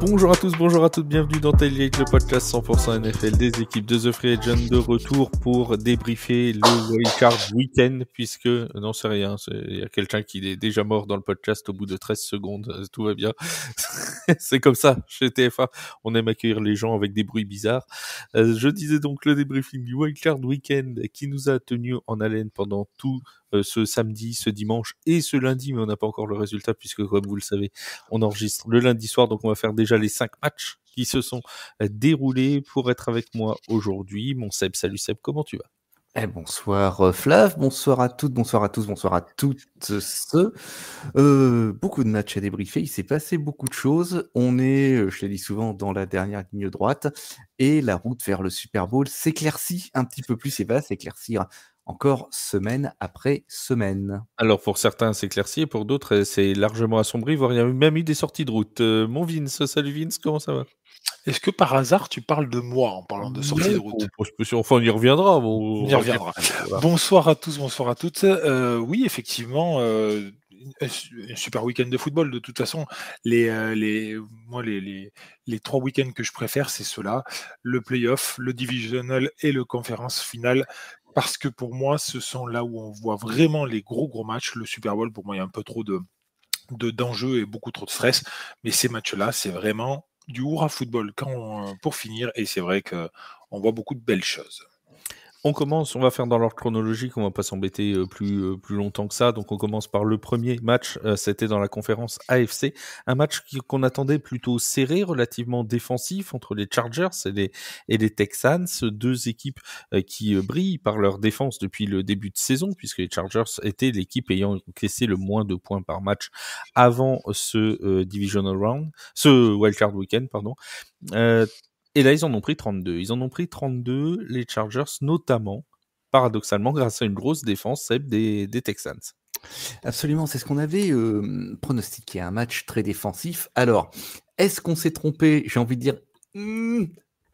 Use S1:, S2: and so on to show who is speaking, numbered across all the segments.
S1: Bonjour à tous, bonjour à toutes, bienvenue dans Tailgate, le podcast 100% NFL des équipes de The Free Agent de retour pour débriefer le Wildcard Weekend, puisque, non c'est rien, il y a quelqu'un qui est déjà mort dans le podcast au bout de 13 secondes, tout va bien. C'est comme ça, chez TF1, on aime accueillir les gens avec des bruits bizarres. Je disais donc le débriefing du Wildcard Weekend qui nous a tenu en haleine pendant tout ce samedi, ce dimanche et ce lundi, mais on n'a pas encore le résultat puisque, comme vous le savez, on enregistre le lundi soir, donc on va faire déjà les 5 matchs qui se sont déroulés. Pour être avec moi aujourd'hui, mon Seb. Salut Seb, comment tu vas ?
S2: Bonsoir Flav, bonsoir à toutes, bonsoir à tous, bonsoir à toutes ceux. Beaucoup de matchs à débriefer, il s'est passé beaucoup de choses. On est, je l'ai dit souvent, dans la dernière ligne droite et la route vers le Super Bowl s'éclaircit un petit peu plus et va s'éclaircir encore semaine après semaine.
S1: Alors pour certains c'est éclairci, pour d'autres c'est largement assombri, voire il y a même eu des sorties de route. Mon Vince, salut Vince, comment ça va ?
S3: Est-ce que par hasard tu parles de moi en parlant de sortie de route ?
S1: Enfin on y reviendra.
S3: On y reviendra. Voilà. Bonsoir à tous, bonsoir à toutes. Oui, effectivement, un super week-end de football. De toute façon, les 3 week-ends que je préfère, c'est ceux-là, le playoff, le divisional et le conférence finale. Parce que pour moi, ce sont là où on voit vraiment les gros matchs. Le Super Bowl, pour moi, il y a un peu trop d'enjeux et beaucoup trop de stress. Mais ces matchs-là, c'est vraiment du hurrah football pour finir. Et c'est vrai qu'on voit beaucoup de belles choses.
S1: On commence, on va faire dans l'ordre chronologique, on va pas s'embêter plus longtemps que ça. Donc on commence par le premier match, c'était dans la conférence AFC, un match qu'on attendait plutôt serré, relativement défensif entre les Chargers et les Texans, deux équipes qui brillent par leur défense depuis le début de saison, puisque les Chargers étaient l'équipe ayant encaissé le moins de points par match avant ce divisional round, ce wildcard weekend, pardon. Et là, ils en ont pris 32. Ils en ont pris 32, les Chargers, notamment, paradoxalement, grâce à une grosse défense, celle des Texans.
S2: Absolument, c'est ce qu'on avait pronostiqué, un match très défensif. Alors, est-ce qu'on s'est trompé ? J'ai envie de dire,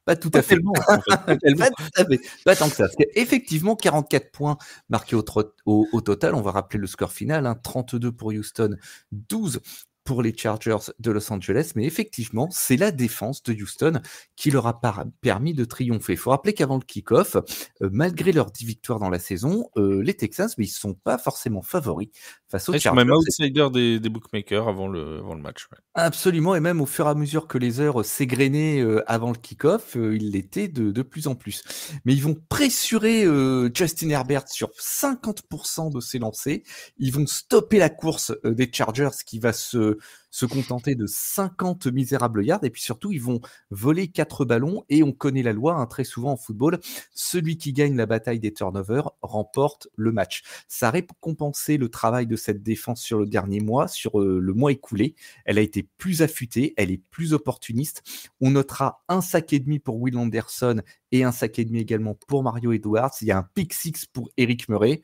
S2: pas tout à fait.
S1: Tellement, en fait.
S2: Pas tant que ça. Parce qu'effectivement, 44 points marqués au total. On va rappeler le score final, 32 pour Houston, 12 pour les Chargers de Los Angeles, mais effectivement, c'est la défense de Houston qui leur a permis de triompher. Il faut rappeler qu'avant le kick-off, malgré leurs 10 victoires dans la saison, les Texans, mais ils ne sont pas forcément favoris face aux Chargers.
S1: Même outsider des bookmakers avant le match. Ouais.
S2: Absolument, et même au fur et à mesure que les heures s'égrenaient avant le kick-off, ils l'étaient de plus en plus. Mais ils vont pressurer Justin Herbert sur 50% de ses lancers. Ils vont stopper la course des Chargers qui va se contenter de 50 misérables yards, et puis surtout ils vont voler 4 ballons, et on connaît la loi, très souvent en football, celui qui gagne la bataille des turnovers remporte le match. Ça a récompensé le travail de cette défense sur le dernier mois, sur le mois écoulé. Elle a été plus affûtée, elle est plus opportuniste. On notera 1 sac et demi pour Will Anderson et 1 sac et demi également pour Mario Edwards. Il y a un pick six pour Eric Murray.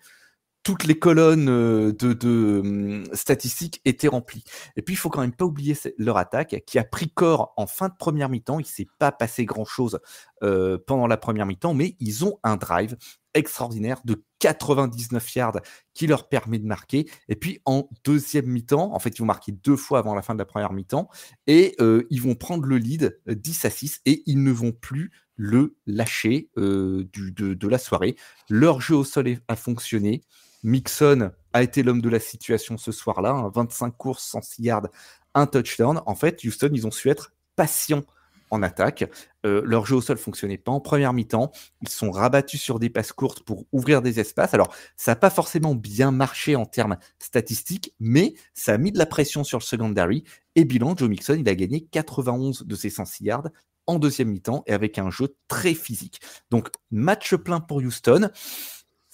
S2: Toutes les colonnes de statistiques étaient remplies. Et puis, il faut quand même pas oublier leur attaque qui a pris corps en fin de première mi-temps. Il ne s'est pas passé grand-chose pendant la première mi-temps, mais ils ont un drive extraordinaire de 99 yards qui leur permet de marquer. Et puis, en deuxième mi-temps, en fait, ils vont marquer 2 fois avant la fin de la première mi-temps et ils vont prendre le lead 10-6 et ils ne vont plus le lâcher de la soirée. Leur jeu au sol a fonctionné. Mixon a été l'homme de la situation ce soir-là, 25 courses, 106 yards, 1 touchdown. En fait, Houston, ils ont su être patients en attaque. Leur jeu au sol fonctionnait pas en première mi-temps. Ils sont rabattus sur des passes courtes pour ouvrir des espaces. Alors, ça n'a pas forcément bien marché en termes statistiques, mais ça a mis de la pression sur le secondary. Et bilan, Joe Mixon, il a gagné 91 de ses 106 yards en deuxième mi-temps et avec un jeu très physique. Donc, match plein pour Houston.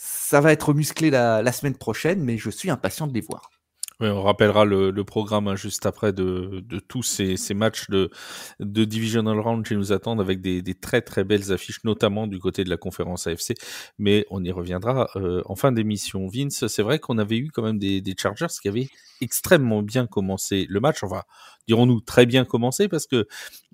S2: Ça va être musclé la semaine prochaine, mais je suis impatient de les voir.
S1: Oui, on rappellera le programme juste après de tous ces matchs de Divisional Round qui nous attendent avec des très très belles affiches, notamment du côté de la conférence AFC, mais on y reviendra en fin d'émission. Vince, c'est vrai qu'on avait eu quand même des Chargers qui avaient extrêmement bien commencé le match, enfin dirons-nous, très bien commencé parce que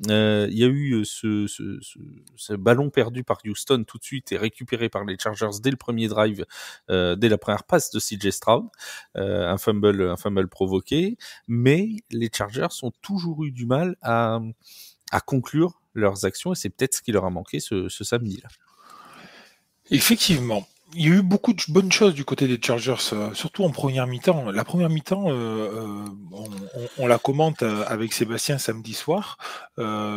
S1: il y a eu ce ballon perdu par Houston tout de suite et récupéré par les Chargers dès le premier drive, dès la première passe de CJ Stroud, un fumble provoqué, mais les Chargers ont toujours eu du mal à conclure leurs actions et c'est peut-être ce qui leur a manqué ce samedi-là.
S3: Effectivement. Il y a eu beaucoup de bonnes choses du côté des Chargers, surtout en première mi-temps. La première mi-temps, on la commente avec Sébastien samedi soir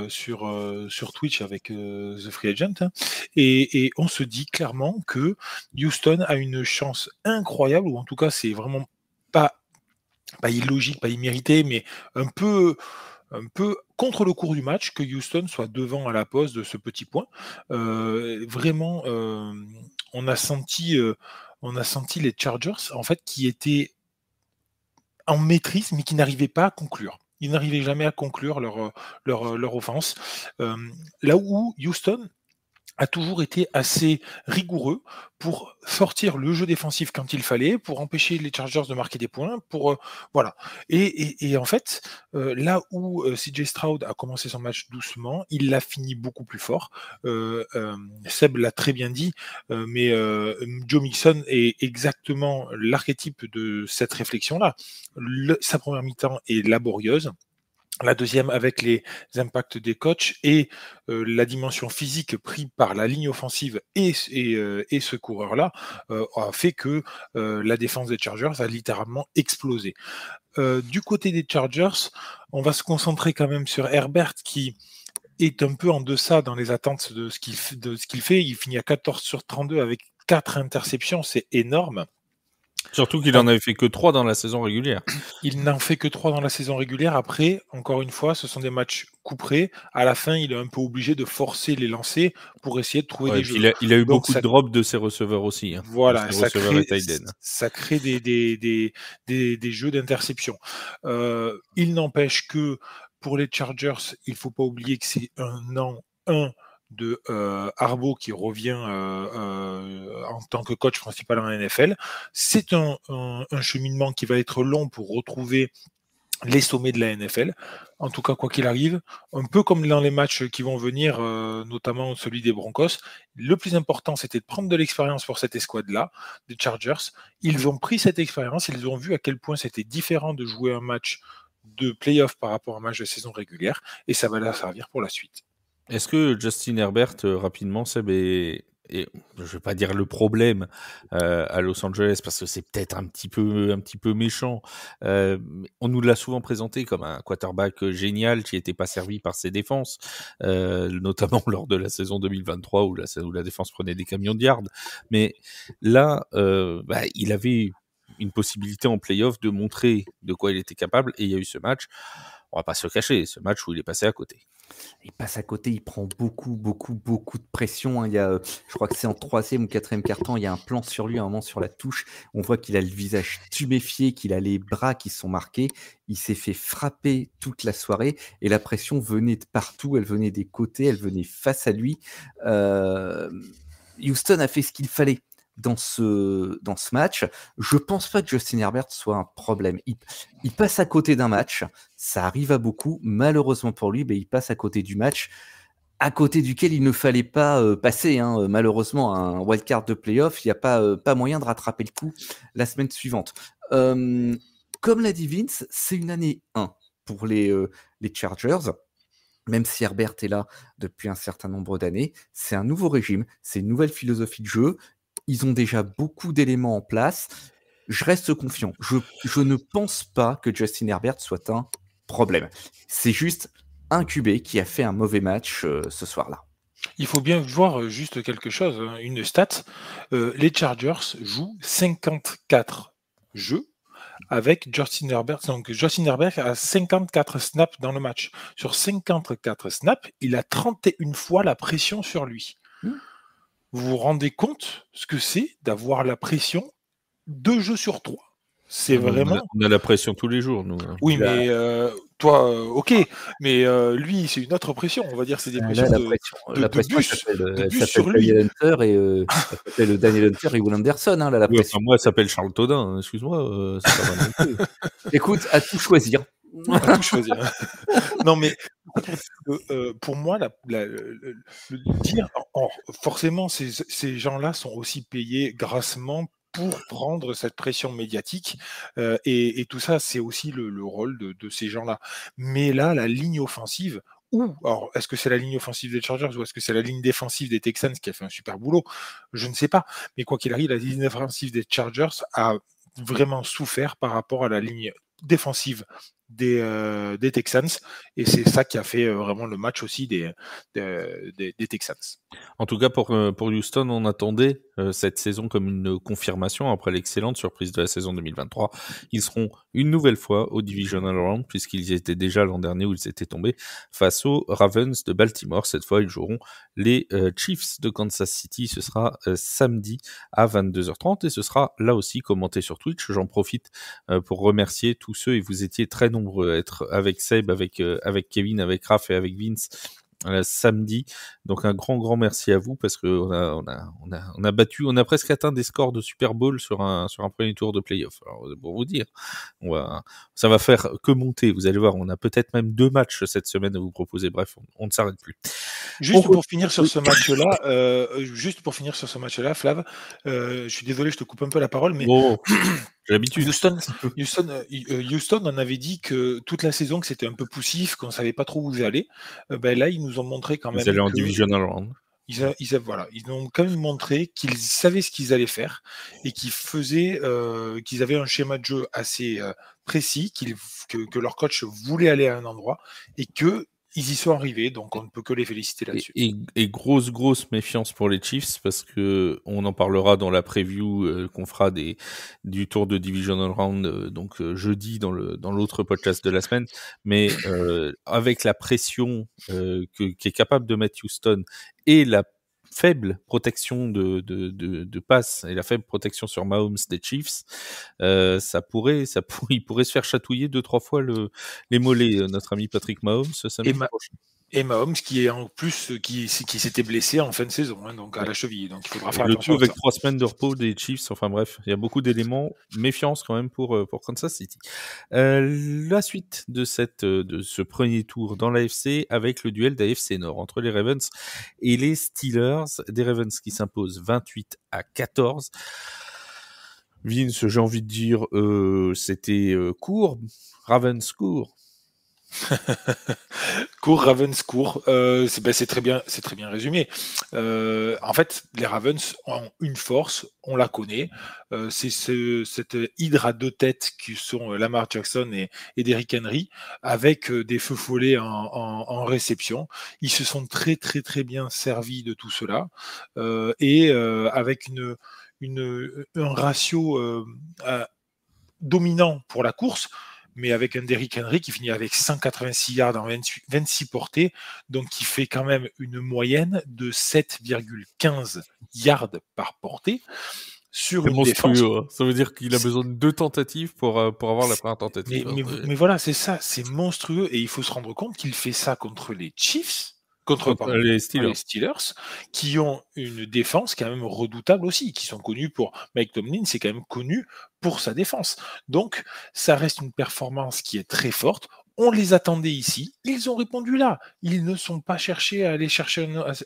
S3: sur Twitch avec The Free Agent, hein, et on se dit clairement que Houston a une chance incroyable, ou en tout cas c'est vraiment pas illogique, pas immérité, mais un peu contre le cours du match que Houston soit devant à la pause de ce petit point. Vraiment, on a senti les Chargers en fait qui étaient en maîtrise mais qui n'arrivaient pas à conclure. Ils n'arrivaient jamais à conclure leur offense. Là où Houston a toujours été assez rigoureux pour sortir le jeu défensif quand il fallait, pour empêcher les Chargers de marquer des points, voilà. Et en fait, là où CJ Stroud a commencé son match doucement, il l'a fini beaucoup plus fort. Seb l'a très bien dit, mais Joe Mixon est exactement l'archétype de cette réflexion-là. Sa première mi-temps est laborieuse. La deuxième, avec les impacts des coachs et la dimension physique prise par la ligne offensive et ce coureur-là, a fait que la défense des Chargers a littéralement explosé. Du côté des Chargers, on va se concentrer quand même sur Herbert qui est un peu en deçà dans les attentes de ce qu'il fait. Il finit à 14/32 avec 4 interceptions, c'est énorme.
S1: Surtout qu'il en avait fait que 3 dans la saison régulière.
S3: Il n'en fait que 3 dans la saison régulière. Après, encore une fois, ce sont des matchs couperés. À la fin, il est un peu obligé de forcer les lancers pour essayer de trouver des jeux.
S1: Il a eu beaucoup de drops de ses receveurs aussi. Hein,
S3: voilà, ça crée des jeux d'interception. Il n'empêche que pour les Chargers, il ne faut pas oublier que c'est un an 1 de Harbaugh qui revient en tant que coach principal en NFL. C'est un cheminement qui va être long pour retrouver les sommets de la NFL. En tout cas, quoi qu'il arrive, un peu comme dans les matchs qui vont venir, notamment celui des Broncos, le plus important, c'était de prendre de l'expérience pour cette escouade-là, des Chargers. Ils ont pris cette expérience, ils ont vu à quel point c'était différent de jouer un match de playoff par rapport à un match de saison régulière, et ça va leur servir pour la suite.
S1: Est-ce que Justin Herbert, rapidement, Seb, est, je ne vais pas dire le problème à Los Angeles, parce que c'est peut-être un petit peu méchant. On nous l'a souvent présenté comme un quarterback génial qui n'était pas servi par ses défenses, notamment lors de la saison 2023 où la défense prenait des camions de yards. Mais là, il avait une possibilité en play-off de montrer de quoi il était capable, et il y a eu ce match. On va pas se le cacher, ce match où il est passé à côté.
S2: Il passe à côté, il prend beaucoup de pression. Hein. Il y a, je crois que c'est en 3e ou 4e quart-temps, il y a un plan sur lui, un moment sur la touche. On voit qu'il a le visage tuméfié, qu'il a les bras qui sont marqués. Il s'est fait frapper toute la soirée et la pression venait de partout. Elle venait des côtés, elle venait face à lui. Houston a fait ce qu'il fallait dans ce match. Je pense pas que Justin Herbert soit un problème. Il passe à côté d'un match, ça arrive à beaucoup, malheureusement pour lui, mais il passe à côté du match à côté duquel il ne fallait pas passer. Hein. Malheureusement, un wildcard de playoff, il n'y a pas moyen de rattraper le coup la semaine suivante. Comme l'a dit Vince, c'est une année 1 pour les Chargers. Même si Herbert est là depuis un certain nombre d'années, c'est un nouveau régime, c'est une nouvelle philosophie de jeu. Ils ont déjà beaucoup d'éléments en place. Je reste confiant. Je ne pense pas que Justin Herbert soit un problème. C'est juste un QB qui a fait un mauvais match ce soir-là.
S3: Il faut bien voir juste quelque chose, hein, une stat. Les Chargers jouent 54 jeux avec Justin Herbert. Donc Justin Herbert a 54 snaps dans le match. Sur 54 snaps, il a 31 fois la pression sur lui. Vous vous rendez compte ce que c'est d'avoir la pression 2 jeux sur 3? C'est vraiment...
S1: On a la pression tous les jours, nous.
S3: Oui, mais toi, ok, mais lui, c'est une autre pression. On va dire c'est des pressions
S2: la pression elle s'appelle Daniel Hunter et ça s'appelle Daniel Hunter et Will Anderson. Hein, là, la pression.
S1: Moi, elle s'appelle Charles Todin. Excuse-moi, c'est pas mal non plus.
S2: Écoute, à tout choisir.
S3: À tout choisir. Non, mais pour moi, dire, forcément, ces gens-là sont aussi payés grassement pour prendre cette pression médiatique, et tout ça, c'est aussi le rôle de ces gens-là. Mais là, la ligne offensive, alors, est-ce que c'est la ligne offensive des Chargers ou est-ce que c'est la ligne défensive des Texans qui a fait un super boulot? Je ne sais pas. Mais quoi qu'il arrive, la ligne défensive des Chargers a vraiment souffert par rapport à la ligne défensive des Texans, et c'est ça qui a fait vraiment le match aussi des Texans.
S1: En tout cas, pour Houston, on attendait cette saison comme une confirmation après l'excellente surprise de la saison 2023. Ils seront une nouvelle fois au Divisional Round, puisqu'ils y étaient déjà l'an dernier où ils étaient tombés face aux Ravens de Baltimore. Cette fois, ils joueront les Chiefs de Kansas City. Ce sera samedi à 22h30 et ce sera là aussi commenté sur Twitch. J'en profite pour remercier tous ceux, et vous étiez très nombreux à être avec Seb, avec Kevin, avec Raph et avec Vince samedi. Donc un grand merci à vous, parce que on a battu, on a presque atteint des scores de Super Bowl sur un premier tour de playoff. Alors, pour vous dire, ça va faire que monter. Vous allez voir, on a peut-être même 2 matchs cette semaine à vous proposer. Bref, on ne s'arrête plus.
S3: Juste pour finir sur ce match-là, Flav, je suis désolé, je te coupe un peu la parole, mais
S1: j'ai l'habitude.
S3: Houston en avait dit que toute la saison que c'était un peu poussif, qu'on savait pas trop où ils allaient. Là, ils nous ont montré quand même.
S1: Ils allaient en Divisional Round.
S3: Ils ont quand même montré qu'ils savaient ce qu'ils allaient faire et qu'ils avaient un schéma de jeu assez précis, que leur coach voulait aller à un endroit et que ils y sont arrivés, donc on ne peut que les féliciter là-dessus.
S1: Et grosse méfiance pour les Chiefs, parce que on en parlera dans la preview qu'on fera du tour de Divisional Round, donc jeudi dans l'autre podcast de la semaine. Mais avec la pression qu'est capable de mettre Houston et la faible protection de passe et la faible protection sur Mahomes des Chiefs, il pourrait se faire chatouiller 2-3 fois les mollets, notre ami Patrick Mahomes samedi prochain.
S3: Et Mahomes qui est en plus qui s'était blessé en fin de saison, donc à la cheville, donc il faudra faire attention.
S1: Le tout avec 3 semaines de repos des Chiefs. Enfin bref, il y a beaucoup d'éléments. Méfiance quand même pour Kansas City. La suite de ce premier tour dans l'AFC avec le duel d'AFC Nord entre les Ravens et les Steelers. Des Ravens qui s'imposent 28-14. Vince, j'ai envie de dire, c'était court. Ravens court.
S3: Ravens court, c'est très bien résumé. En fait, les Ravens ont une force, on la connaît, c'est cette hydre à 2 têtes qui sont Lamar Jackson et Derrick Henry, avec des feux follets en réception. Ils se sont très bien servis de tout cela, et avec un ratio dominant pour la course, mais avec un Derrick Henry qui finit avec 186 yards en 26 portées, donc qui fait quand même une moyenne de 7,15 yards par portée sur une défense.
S1: Ça veut dire qu'il a besoin de 2 tentatives pour avoir la première tentative.
S3: Mais voilà, c'est ça, c'est monstrueux, et il faut se rendre compte qu'il fait ça contre les Chiefs, contre les Steelers, qui ont une défense quand même redoutable aussi, qui sont connus pour... Mike Tomlin, c'est quand même connu pour sa défense. Donc, ça reste une performance qui est très forte. On les attendait ici, ils ont répondu là. Ils ne sont pas cherchés à aller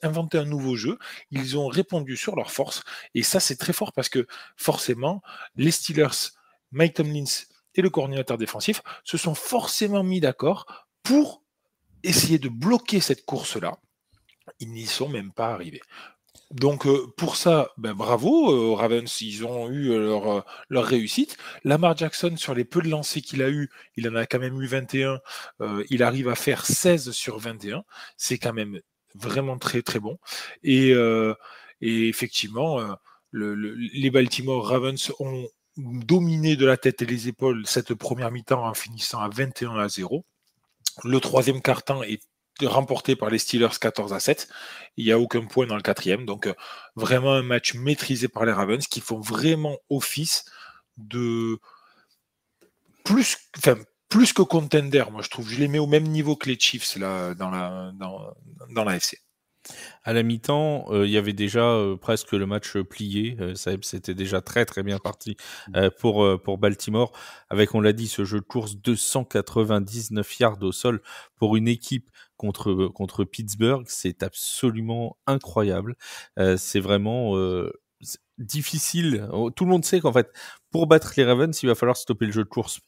S3: inventer un nouveau jeu. Ils ont répondu sur leur force, et ça, c'est très fort, parce que forcément, les Steelers, Mike Tomlin et le coordinateur défensif se sont forcément mis d'accord pour essayer de bloquer cette course-là. Ils n'y sont même pas arrivés. Donc pour ça, bravo, Ravens, ils ont eu leur réussite. Lamar Jackson, sur les peu de lancers qu'il a eu, il en a quand même eu 21, il arrive à faire 16 sur 21, c'est quand même vraiment très bon. Et effectivement, les Baltimore Ravens ont dominé de la tête et les épaules cette première mi-temps en finissant à 21-0. Le troisième quart-temps est remporté par les Steelers 14-7. Il n'y a aucun point dans le quatrième. Donc, vraiment un match maîtrisé par les Ravens qui font vraiment office de plus que contender. Moi, je trouve, je les mets au même niveau que les Chiefs là, dans la FC.
S1: À la mi-temps, il y avait déjà presque le match plié. C'était déjà très très bien parti pour Baltimore. Avec, on l'a dit, ce jeu de course 299 yards au sol pour une équipe contre Pittsburgh, c'est absolument incroyable. C'est vraiment difficile. Tout le monde sait qu'en fait, pour battre les Ravens, il va falloir stopper le jeu de course.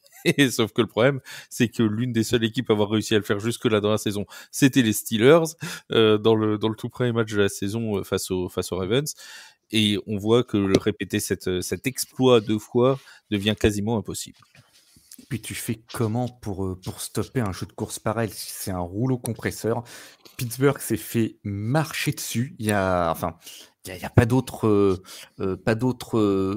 S1: Sauf que le problème, c'est que l'une des seules équipes à avoir réussi à le faire jusque-là dans la saison, c'était les Steelers, dans le tout premier match de la saison face aux Ravens. Et on voit que répéter cet exploit 2 fois devient quasiment impossible.
S2: Puis tu fais comment pour stopper un jeu de course pareil? C'est un rouleau compresseur. Pittsburgh s'est fait marcher dessus. Il y a pas d'autres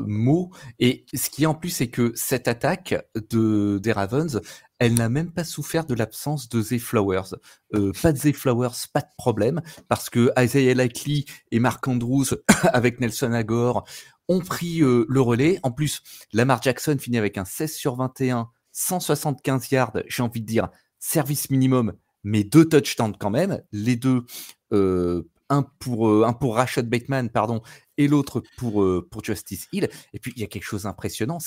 S2: mots. Et ce qui est en plus, c'est que cette attaque des Ravens, elle n'a même pas souffert de l'absence de Zay Flowers. Pas de Zay Flowers, pas de problème, parce que Isaiah Likely et Mark Andrews avec Nelson Agholor ont pris le relais. En plus, Lamar Jackson finit avec un 16/21, 175 yards, j'ai envie de dire service minimum, mais 2 touchdowns quand même. Les deux, un pour Rashad Bateman, pardon, et l'autre pour Justice Hill. Et puis, il y a quelque chose d'impressionnant,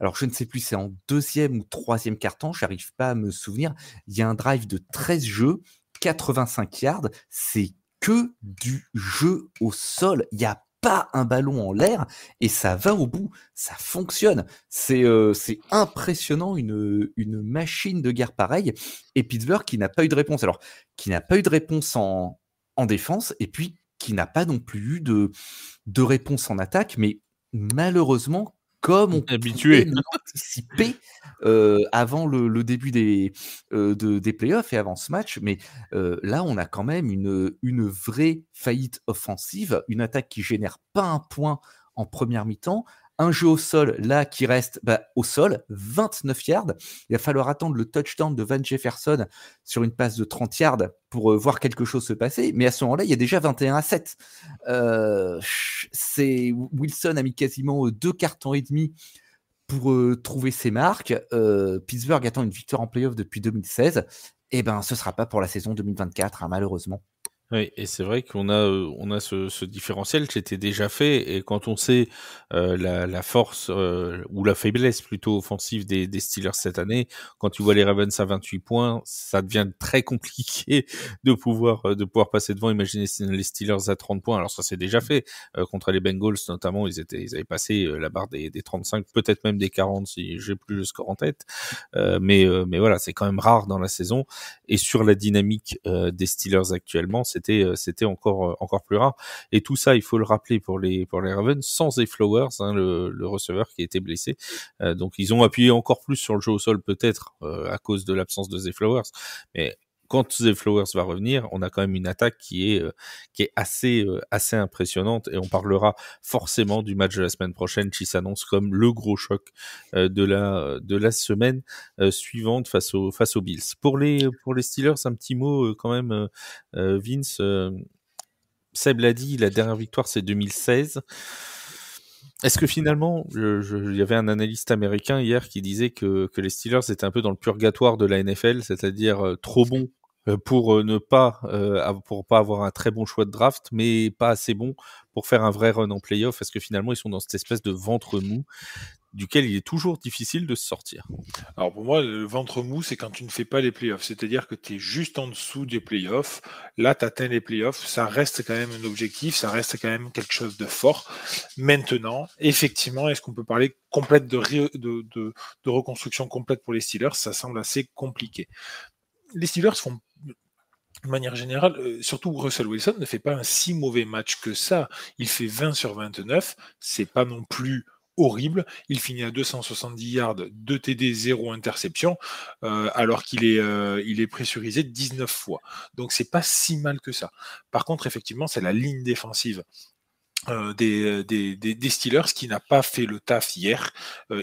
S2: alors je ne sais plus, c'est en 2e ou 3e quart-temps, j'arrive pas à me souvenir. Il y a un drive de 13 jeux, 85 yards, c'est que du jeu au sol. Il y a pas un ballon en l'air et ça va au bout, ça fonctionne. C'est impressionnant, une machine de guerre pareille. Et Pittsburgh qui n'a pas eu de réponse. Alors, qui n'a pas eu de réponse en défense et puis qui n'a pas non plus eu de réponse en attaque, mais malheureusement, comme on
S1: habitué
S2: pouvait l'anticiper avant le début des playoffs et avant ce match, mais là on a quand même une vraie faillite offensive, une attaque qui génère pas un point en première mi-temps, un jeu au sol là qui reste au sol, 29 yards. Il va falloir attendre le touchdown de Van Jefferson sur une passe de 30 yards pour voir quelque chose se passer, mais à ce moment-là il y a déjà 21-7. Wilson a mis quasiment 2 quarts-temps et demi pour trouver ses marques. Pittsburgh attend une victoire en playoff depuis 2016. Et ce sera pas pour la saison 2024, malheureusement.
S1: Oui, et c'est vrai qu'on a ce différentiel qui était déjà fait, et quand on sait la force ou la faiblesse plutôt offensive des Steelers cette année, quand tu vois les Ravens à 28 points, ça devient très compliqué de pouvoir passer devant. Imaginez les Steelers à 30 points. Alors ça c'est déjà fait contre les Bengals notamment, ils avaient passé la barre des 35, peut-être même des 40 si j'ai plus le score en tête. Mais voilà, c'est quand même rare dans la saison, et sur la dynamique des Steelers actuellement, c'était encore plus rare. Et tout ça, il faut le rappeler pour les Ravens, sans Zay Flowers, le receveur qui était blessé. Donc ils ont appuyé encore plus sur le jeu au sol peut-être à cause de l'absence de Zay Flowers. Mais quand Zay Flowers va revenir, on a quand même une attaque qui est assez impressionnante, et on parlera forcément du match de la semaine prochaine qui s'annonce comme le gros choc de la semaine suivante face aux Bills. Pour les Steelers, un petit mot quand même, Vince. Seb l'a dit, la dernière victoire c'est 2016. Est-ce que finalement, il y avait un analyste américain hier qui disait que les Steelers étaient un peu dans le purgatoire de la NFL, c'est-à-dire trop bons pour pas avoir un très bon choix de draft, mais pas assez bon pour faire un vrai run en playoff? Est-ce que finalement ils sont dans cette espèce de ventre mou duquel il est toujours difficile de se sortir?
S3: Alors pour moi, le ventre mou, c'est quand tu ne fais pas les playoffs. C'est-à-dire que tu es juste en dessous des playoffs. Là, tu atteins les playoffs. Ça reste quand même un objectif. Ça reste quand même quelque chose de fort. Maintenant, effectivement, est-ce qu'on peut parler complète de reconstruction complète pour les Steelers? Ça semble assez compliqué. Les Steelers font, de manière générale, surtout Russell Wilson ne fait pas un si mauvais match que ça. Il fait 20/29. C'est pas non plus horrible. Il finit à 270 yards, 2 TD, 0 interception, alors qu'il est pressurisé 19 fois. Donc c'est pas si mal que ça. Par contre, effectivement, c'est la ligne défensive des Steelers qui n'a pas fait le taf hier.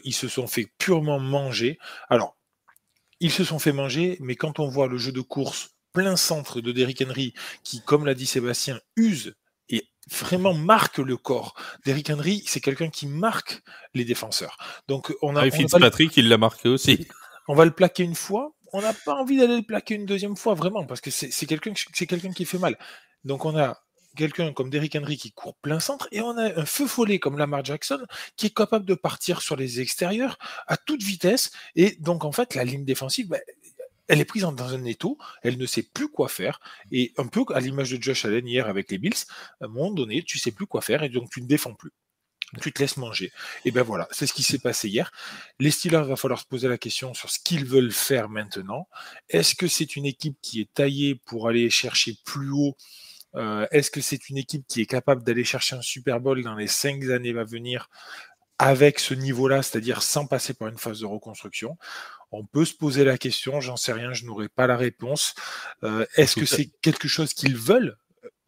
S3: Ils se sont fait purement manger. Alors, ils se sont fait manger, mais quand on voit le jeu de course plein centre de Derrick Henry, qui, comme l'a dit Sébastien, use et vraiment marque le corps. Derrick Henry, c'est quelqu'un qui marque les défenseurs. Donc
S1: Fitzpatrick, il l'a marqué aussi.
S3: On va le plaquer une fois, on n'a pas envie d'aller le plaquer une deuxième fois, vraiment, parce que c'est quelqu'un qui fait mal. Donc on a quelqu'un comme Derrick Henry qui court plein centre, et on a un feu follet comme Lamar Jackson qui est capable de partir sur les extérieurs à toute vitesse. Et donc en fait, la ligne défensive, elle est prise dans un étau, elle ne sait plus quoi faire. Et un peu à l'image de Josh Allen hier avec les Bills, à un moment donné, tu sais plus quoi faire et donc tu ne défends plus. Tu te laisses manger. Et ben voilà, c'est ce qui s'est passé hier. Les Steelers, va falloir se poser la question sur ce qu'ils veulent faire maintenant. Est-ce que c'est une équipe qui est taillée pour aller chercher plus haut? Est-ce que c'est une équipe qui est capable d'aller chercher un Super Bowl dans les 5 années à venir avec ce niveau-là, c'est-à-dire sans passer par une phase de reconstruction? On peut se poser la question, j'en sais rien, je n'aurai pas la réponse. Est-ce que c'est quelque chose qu'ils veulent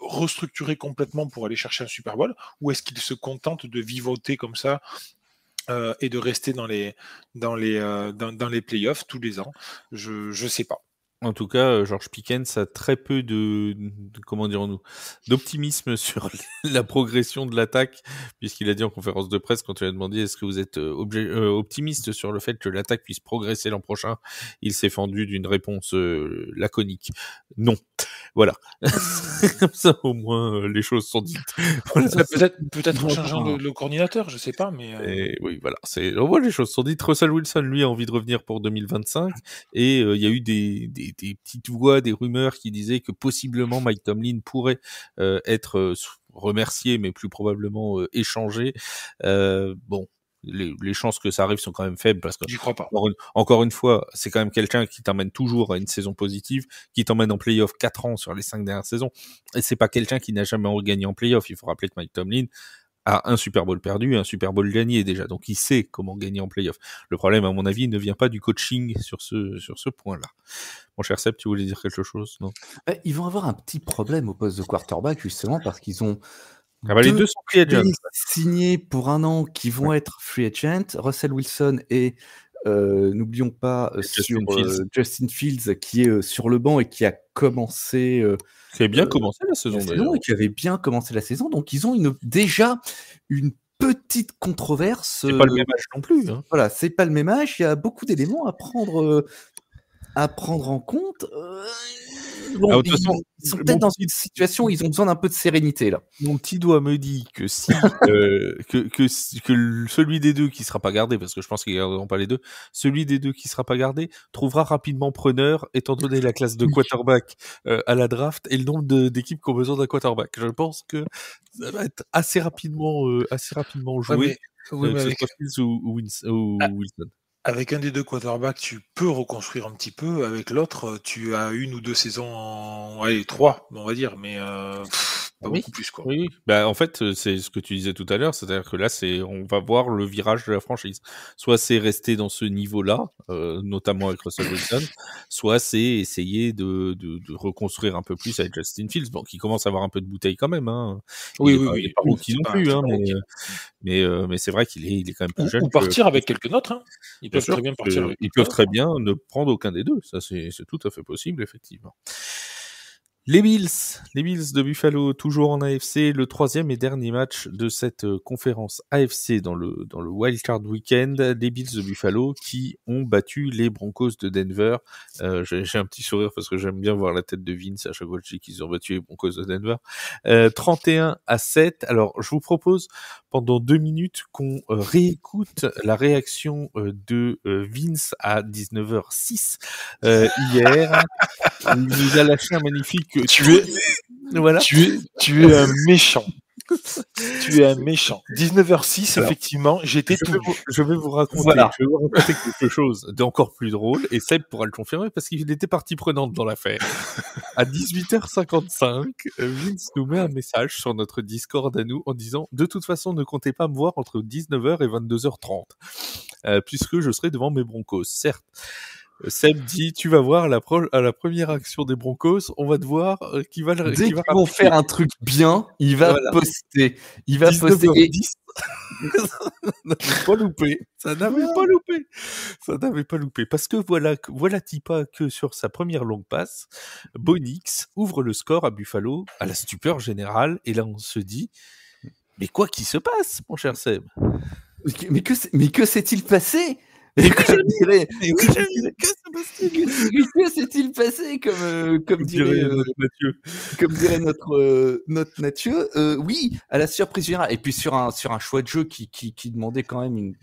S3: restructurer complètement pour aller chercher un Super Bowl, ou est-ce qu'ils se contentent de vivoter comme ça et de rester dans les playoffs tous les ans? Je sais pas.
S1: En tout cas, George Pickens a très peu comment dirons-nous, d'optimisme sur la progression de l'attaque, puisqu'il a dit en conférence de presse, quand tu lui as demandé est-ce que vous êtes optimiste sur le fait que l'attaque puisse progresser l'an prochain, il s'est fendu d'une réponse laconique. Non. Voilà. Comme ça, au moins, les choses sont dites.
S3: Voilà. Peut-être en changeant le coordinateur, je sais pas, mais...
S1: Et oui, voilà. Au moins, les choses sont dites. Russell Wilson, lui, a envie de revenir pour 2025. Et il y a eu des petites voix, des rumeurs qui disaient que possiblement Mike Tomlin pourrait être remercié, mais plus probablement échangé. Bon. Les chances que ça arrive sont quand même faibles parce que
S3: j'y crois pas.
S1: Encore une fois, c'est quand même quelqu'un qui t'emmène toujours à une saison positive, qui t'emmène en playoff 4 ans sur les 5 dernières saisons, et c'est pas quelqu'un qui n'a jamais gagné en playoff. Il faut rappeler que Mike Tomlin a un Super Bowl perdu, un Super Bowl gagné déjà, donc il sait comment gagner en playoff. Le problème, à mon avis, ne vient pas du coaching sur ce point-là. Mon cher Seb, tu voulais dire quelque chose, non?
S2: Ils vont avoir un petit problème au poste de quarterback, justement, parce qu'ils ont
S1: les deux sont free agents
S2: signés pour un an qui vont être free agent. Russell Wilson et n'oublions pas Justin Fields qui est sur le banc et qui a commencé
S1: qui a bien commencé la saison d'ailleurs.
S2: Et qui avait bien commencé la saison, donc ils ont déjà une petite controverse.
S1: C'est pas le même âge non plus. Hein.
S2: Voilà, c'est pas le même âge. Il y a beaucoup d'éléments à prendre en compte. Bon, ils sont peut-être dans une situation où ils ont besoin d'un peu de sérénité là.
S1: Mon petit doigt me dit que si que celui des deux qui sera pas gardé, parce que je pense qu'ils garderont pas les deux, celui des deux qui sera pas gardé trouvera rapidement preneur, étant donné la classe de quarterback à la draft et le nombre d'équipes qui ont besoin d'un quarterback. Je pense que ça va être assez rapidement joué. Ou Wilson.
S3: Avec un des deux quarterbacks, tu peux reconstruire un petit peu. Avec l'autre, tu as 1 ou 2 saisons, 3, on va dire, mais pas beaucoup plus, quoi.
S1: Oui. Bah, en fait, c'est ce que tu disais tout à l'heure, c'est-à-dire que là, on va voir le virage de la franchise. Soit c'est rester dans ce niveau-là, notamment avec Russell Wilson, soit c'est essayer de reconstruire un peu plus avec Justin Fields, bon, qui commence à avoir un peu de bouteille quand même. Hein. Il est pas rookie non plus, hein, mais c'est vrai qu'il est quand même plus jeune.
S3: Ou partir avec quelqu'un d'autre, hein. Ils peuvent très bien partir avec
S1: ils peuvent très bien ne prendre aucun des deux. Ça, c'est tout à fait possible, effectivement. Les Bills de Buffalo, toujours en AFC, le 3e et dernier match de cette conférence AFC dans le Wildcard Weekend. Les Bills de Buffalo qui ont battu les Broncos de Denver. J'ai un petit sourire parce que j'aime bien voir la tête de Vince à chaque fois que je dis qu'ils ont battu les Broncos de Denver. 31-7. Alors, je vous propose pendant 2 minutes qu'on réécoute la réaction de Vince à 19h06 hier. Il nous a lâché un magnifique...
S3: Tu es un méchant. Tu es un méchant. 19h06, alors, effectivement, j'étais
S1: je vais vous raconter quelque chose d'encore plus drôle, et Seb pourra le confirmer parce qu'il était partie prenante dans l'affaire. À 18h55, Vince nous met un message sur notre Discord à nous en disant « De toute façon, ne comptez pas me voir entre 19h et 22h30, puisque je serai devant mes Broncos, certes. » Seb dit, tu vas voir à la première action des Broncos, on va te voir qui va
S2: dès qu'ils vont faire un truc bien, il va poster. Il va poster.
S1: Ça n'avait pas loupé. Ça n'avait pas loupé. Parce que voilà-t-il pas que sur sa première longue passe, Bonix ouvre le score à Buffalo à la stupeur générale. Et là, on se dit, mais quoi qui se passe, mon cher Seb?
S2: Mais que s'est-il passé? Et comme dirait,
S1: Que
S2: que s'est-il passé comme
S1: dirait
S2: dirait,
S1: notre Mathieu.
S2: comme dirait notre Mathieu, oui, à la surprise générale. Et puis sur un choix de jeu qui demandait quand même une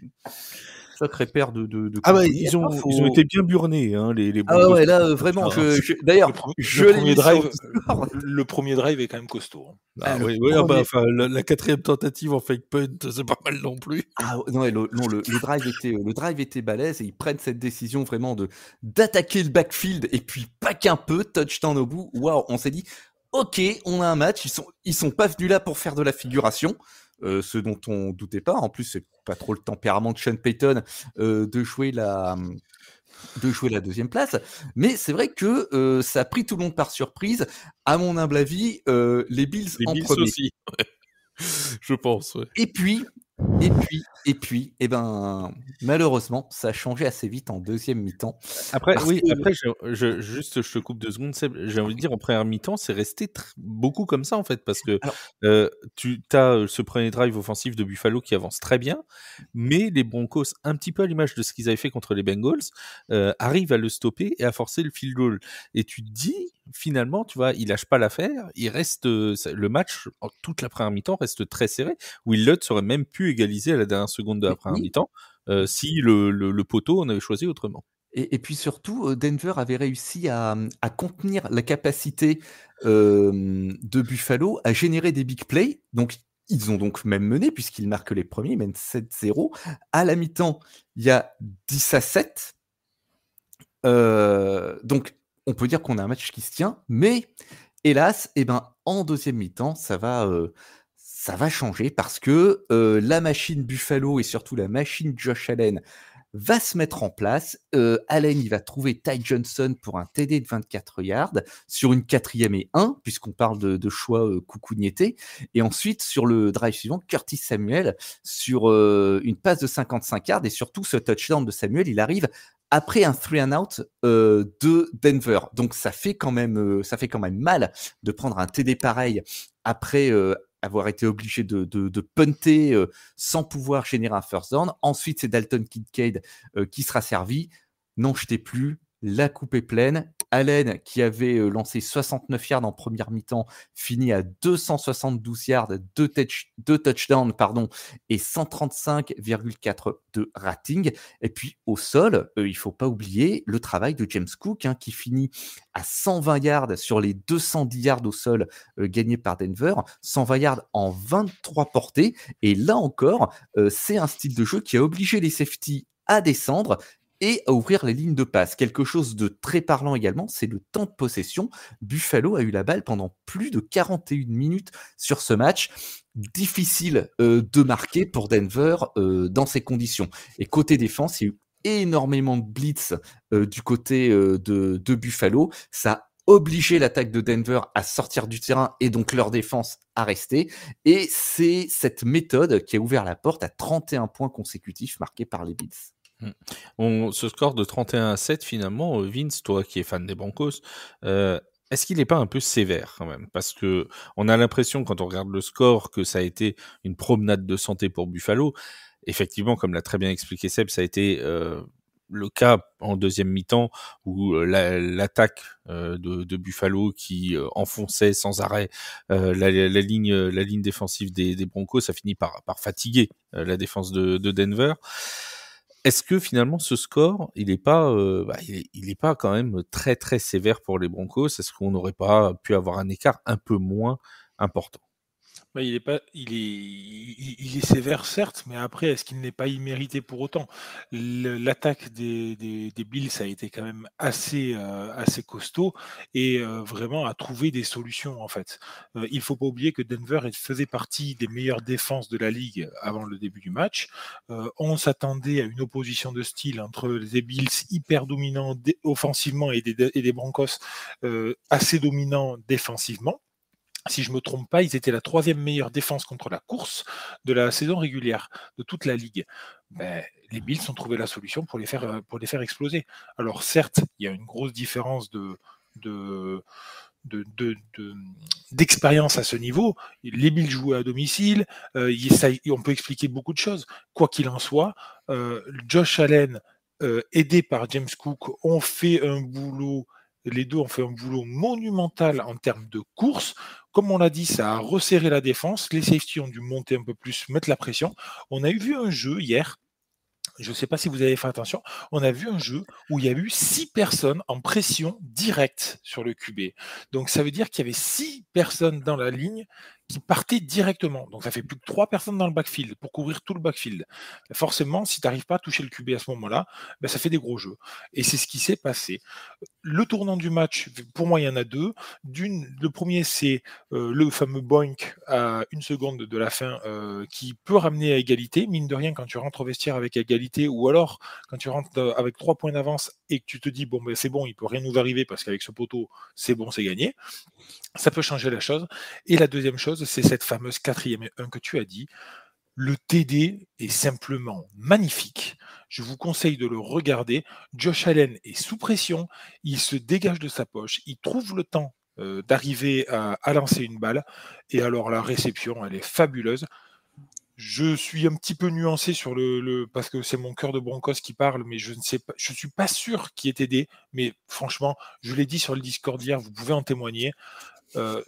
S2: sacrée paire de
S1: Ah bah,
S2: coups de
S1: ils
S2: poignet,
S1: ont été bien burnés, hein, les
S2: Ah
S1: Broncos.
S2: ouais, là, vraiment, d'ailleurs, je
S3: le
S2: l'ai
S3: premier
S2: mis sur
S3: drive,
S2: Discord.
S3: le premier drive est quand même costaud.
S1: Ah
S2: le
S1: oui, oui, ah bah,
S2: premier-
S1: enfin, la 4e tentative en fake punt, c'est pas mal non plus.
S2: Ah non, ouais, le drive était balèze et ils prennent cette décision vraiment d'attaquer le backfield et puis pas qu'un peu, touchdown au bout. Waouh, on s'est dit, ok, on a un match, ils sont pas venus là pour faire de la figuration, ce dont on doutait pas. En plus, c'est pas trop le tempérament de Sean Payton de jouer la deuxième place. Mais c'est vrai que ça a pris tout le monde par surprise. À mon humble avis, les Bills
S1: Les
S2: en
S1: Bills
S2: premier.
S1: aussi, ouais. Je pense, ouais.
S2: Et puis, eh ben, malheureusement, ça a changé assez vite en deuxième mi-temps.
S1: Après,
S2: Parce
S1: oui,
S2: que-
S1: après, juste, je te coupe 2 secondes, Seb. J'ai envie de dire, en première mi-temps, c'est resté beaucoup comme ça, en fait, parce que
S2: Alors-
S1: tu as ce premier drive offensif de Buffalo qui avance très bien, mais les Broncos, un petit peu à l'image de ce qu'ils avaient fait contre les Bengals, arrivent à le stopper et à forcer le field goal. Et tu te dis, finalement, tu vois, il lâche pas l'affaire, il reste, le match, toute la première mi-temps, reste très serré. Will Lutz aurait même pu égaliser à la dernière seconde de la première
S2: Oui.
S1: mi-temps, si le poteau en avait choisi autrement.
S2: Et puis surtout, Denver avait réussi à contenir la capacité de Buffalo à générer des big plays. Donc, ils ont donc même mené, puisqu'ils marquent les premiers, ils mènent 7-0. À la mi-temps, il y a 10-7. Donc, on peut dire qu'on a un match qui se tient, mais hélas, en deuxième mi-temps, ça va changer parce que la machine Buffalo et surtout la machine Josh Allen va se mettre en place. Allen, il va trouver Ty Johnson pour un TD de 24 yards sur une 4e et 1, puisqu'on parle de choix coucougnété. Et ensuite, sur le drive suivant, Curtis Samuel sur une passe de 55 yards. Et surtout, ce touchdown de Samuel, il arrive après un 3 and out de Denver. Donc, ça fait quand même mal de prendre un TD pareil après avoir été obligé de punter sans pouvoir générer un first down. Ensuite, c'est Dalton Kincaid qui sera servi. N'en jetez plus, la coupe est pleine. Allen, qui avait lancé 69 yards en première mi-temps, finit à 272 yards, 2 touchdowns, et 135,4 de rating. Et puis au sol, il ne faut pas oublier le travail de James Cook, qui finit à 120 yards sur les 210 yards au sol gagnés par Denver, 120 yards en 23 portées. Et là encore, c'est un style de jeu qui a obligé les safeties à descendre et à ouvrir les lignes de passe. Quelque chose de très parlant également, c'est le temps de possession. Buffalo a eu la balle pendant plus de 41 minutes sur ce match. Difficile de marquer pour Denver dans ces conditions. Et côté défense, il y a eu énormément de blitz du côté de Buffalo. Ça a obligé l'attaque de Denver à sortir du terrain et donc leur défense à rester. Et c'est cette méthode qui a ouvert la porte à 31 points consécutifs marqués par les Bills.
S1: Ce score de 31-7, finalement, Vince, toi qui es fan des Broncos, est-ce qu'il n'est pas un peu sévère quand même? Parce que on a l'impression, quand on regarde le score, que ça a été une promenade de santé pour Buffalo. Effectivement, comme l'a très bien expliqué Seb, ça a été le cas en deuxième mi-temps où l'attaque de Buffalo qui enfonçait sans arrêt la ligne défensive des Broncos, ça finit par fatiguer la défense de Denver. Est-ce que finalement ce score, il est pas quand même très très sévère pour les Broncos? Est-ce qu'on n'aurait pas pu avoir un écart un peu moins important?
S3: Il est sévère certes, mais après, est-ce qu'il n'est pas immérité pour autant? L'attaque des Bills a été quand même assez costaud et vraiment a trouvé des solutions en fait. Il faut pas oublier que Denver faisait partie des meilleures défenses de la ligue avant le début du match. On s'attendait à une opposition de style entre les Bills hyper dominants offensivement et des Broncos assez dominants défensivement. Si je ne me trompe pas, ils étaient la 3e meilleure défense contre la course de la saison régulière de toute la ligue. Les Bills ont trouvé la solution pour les faire exploser. Alors certes, il y a une grosse différence d'expérience à ce niveau. Les Bills jouaient à domicile. On peut expliquer beaucoup de choses. Quoi qu'il en soit, Josh Allen aidés par James Cook, ont fait un boulot. Les deux ont fait un boulot monumental en termes de course. Comme on l'a dit, ça a resserré la défense. Les safeties ont dû monter un peu plus, mettre la pression. On a vu un jeu hier. Je ne sais pas si vous avez fait attention, on a vu un jeu où il y a eu 6 personnes en pression directe sur le QB. Donc ça veut dire qu'il y avait 6 personnes dans la ligne qui partaient directement. Donc ça fait plus que 3 personnes dans le backfield pour couvrir tout le backfield. Forcément, si tu n'arrives pas à toucher le QB à ce moment-là, ben ça fait des gros jeux. Et c'est ce qui s'est passé. Le tournant du match, pour moi, il y en a deux. Le premier, c'est le fameux boink à 1 seconde de la fin qui peut ramener à égalité. Mine de rien, quand tu rentres au vestiaire avec égalité, ou alors quand tu rentres avec 3 points d'avance et que tu te dis, bon, ben, c'est bon, il peut rien nous arriver parce qu'avec ce poteau, c'est bon, c'est gagné. Ça peut changer la chose. Et la deuxième chose, c'est cette fameuse 4e1 que tu as dit. Le TD est simplement magnifique. Je vous conseille de le regarder. Josh Allen est sous pression. Il se dégage de sa poche. Il trouve le temps d'arriver à lancer une balle. Et alors la réception, elle est fabuleuse. Je suis un petit peu nuancé sur parce que c'est mon cœur de Broncos qui parle, mais je ne sais pas, je suis pas sûr qu'il ait TD. Mais franchement, je l'ai dit sur le Discord hier, vous pouvez en témoigner.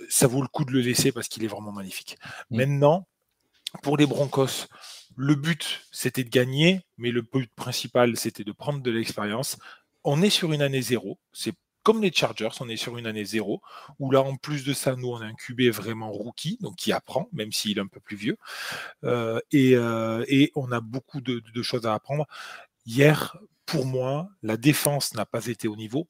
S3: Ça vaut le coup de le laisser parce qu'il est vraiment magnifique. Maintenant, pour les Broncos, le but, c'était de gagner, mais le but principal, c'était de prendre de l'expérience. On est sur une année 0. C'est comme les Chargers, on est sur une année 0, où là, en plus de ça, nous, on a un QB vraiment rookie, donc qui apprend, même s'il est un peu plus vieux. Et on a beaucoup de choses à apprendre. Hier, pour moi, la défense n'a pas été au niveau.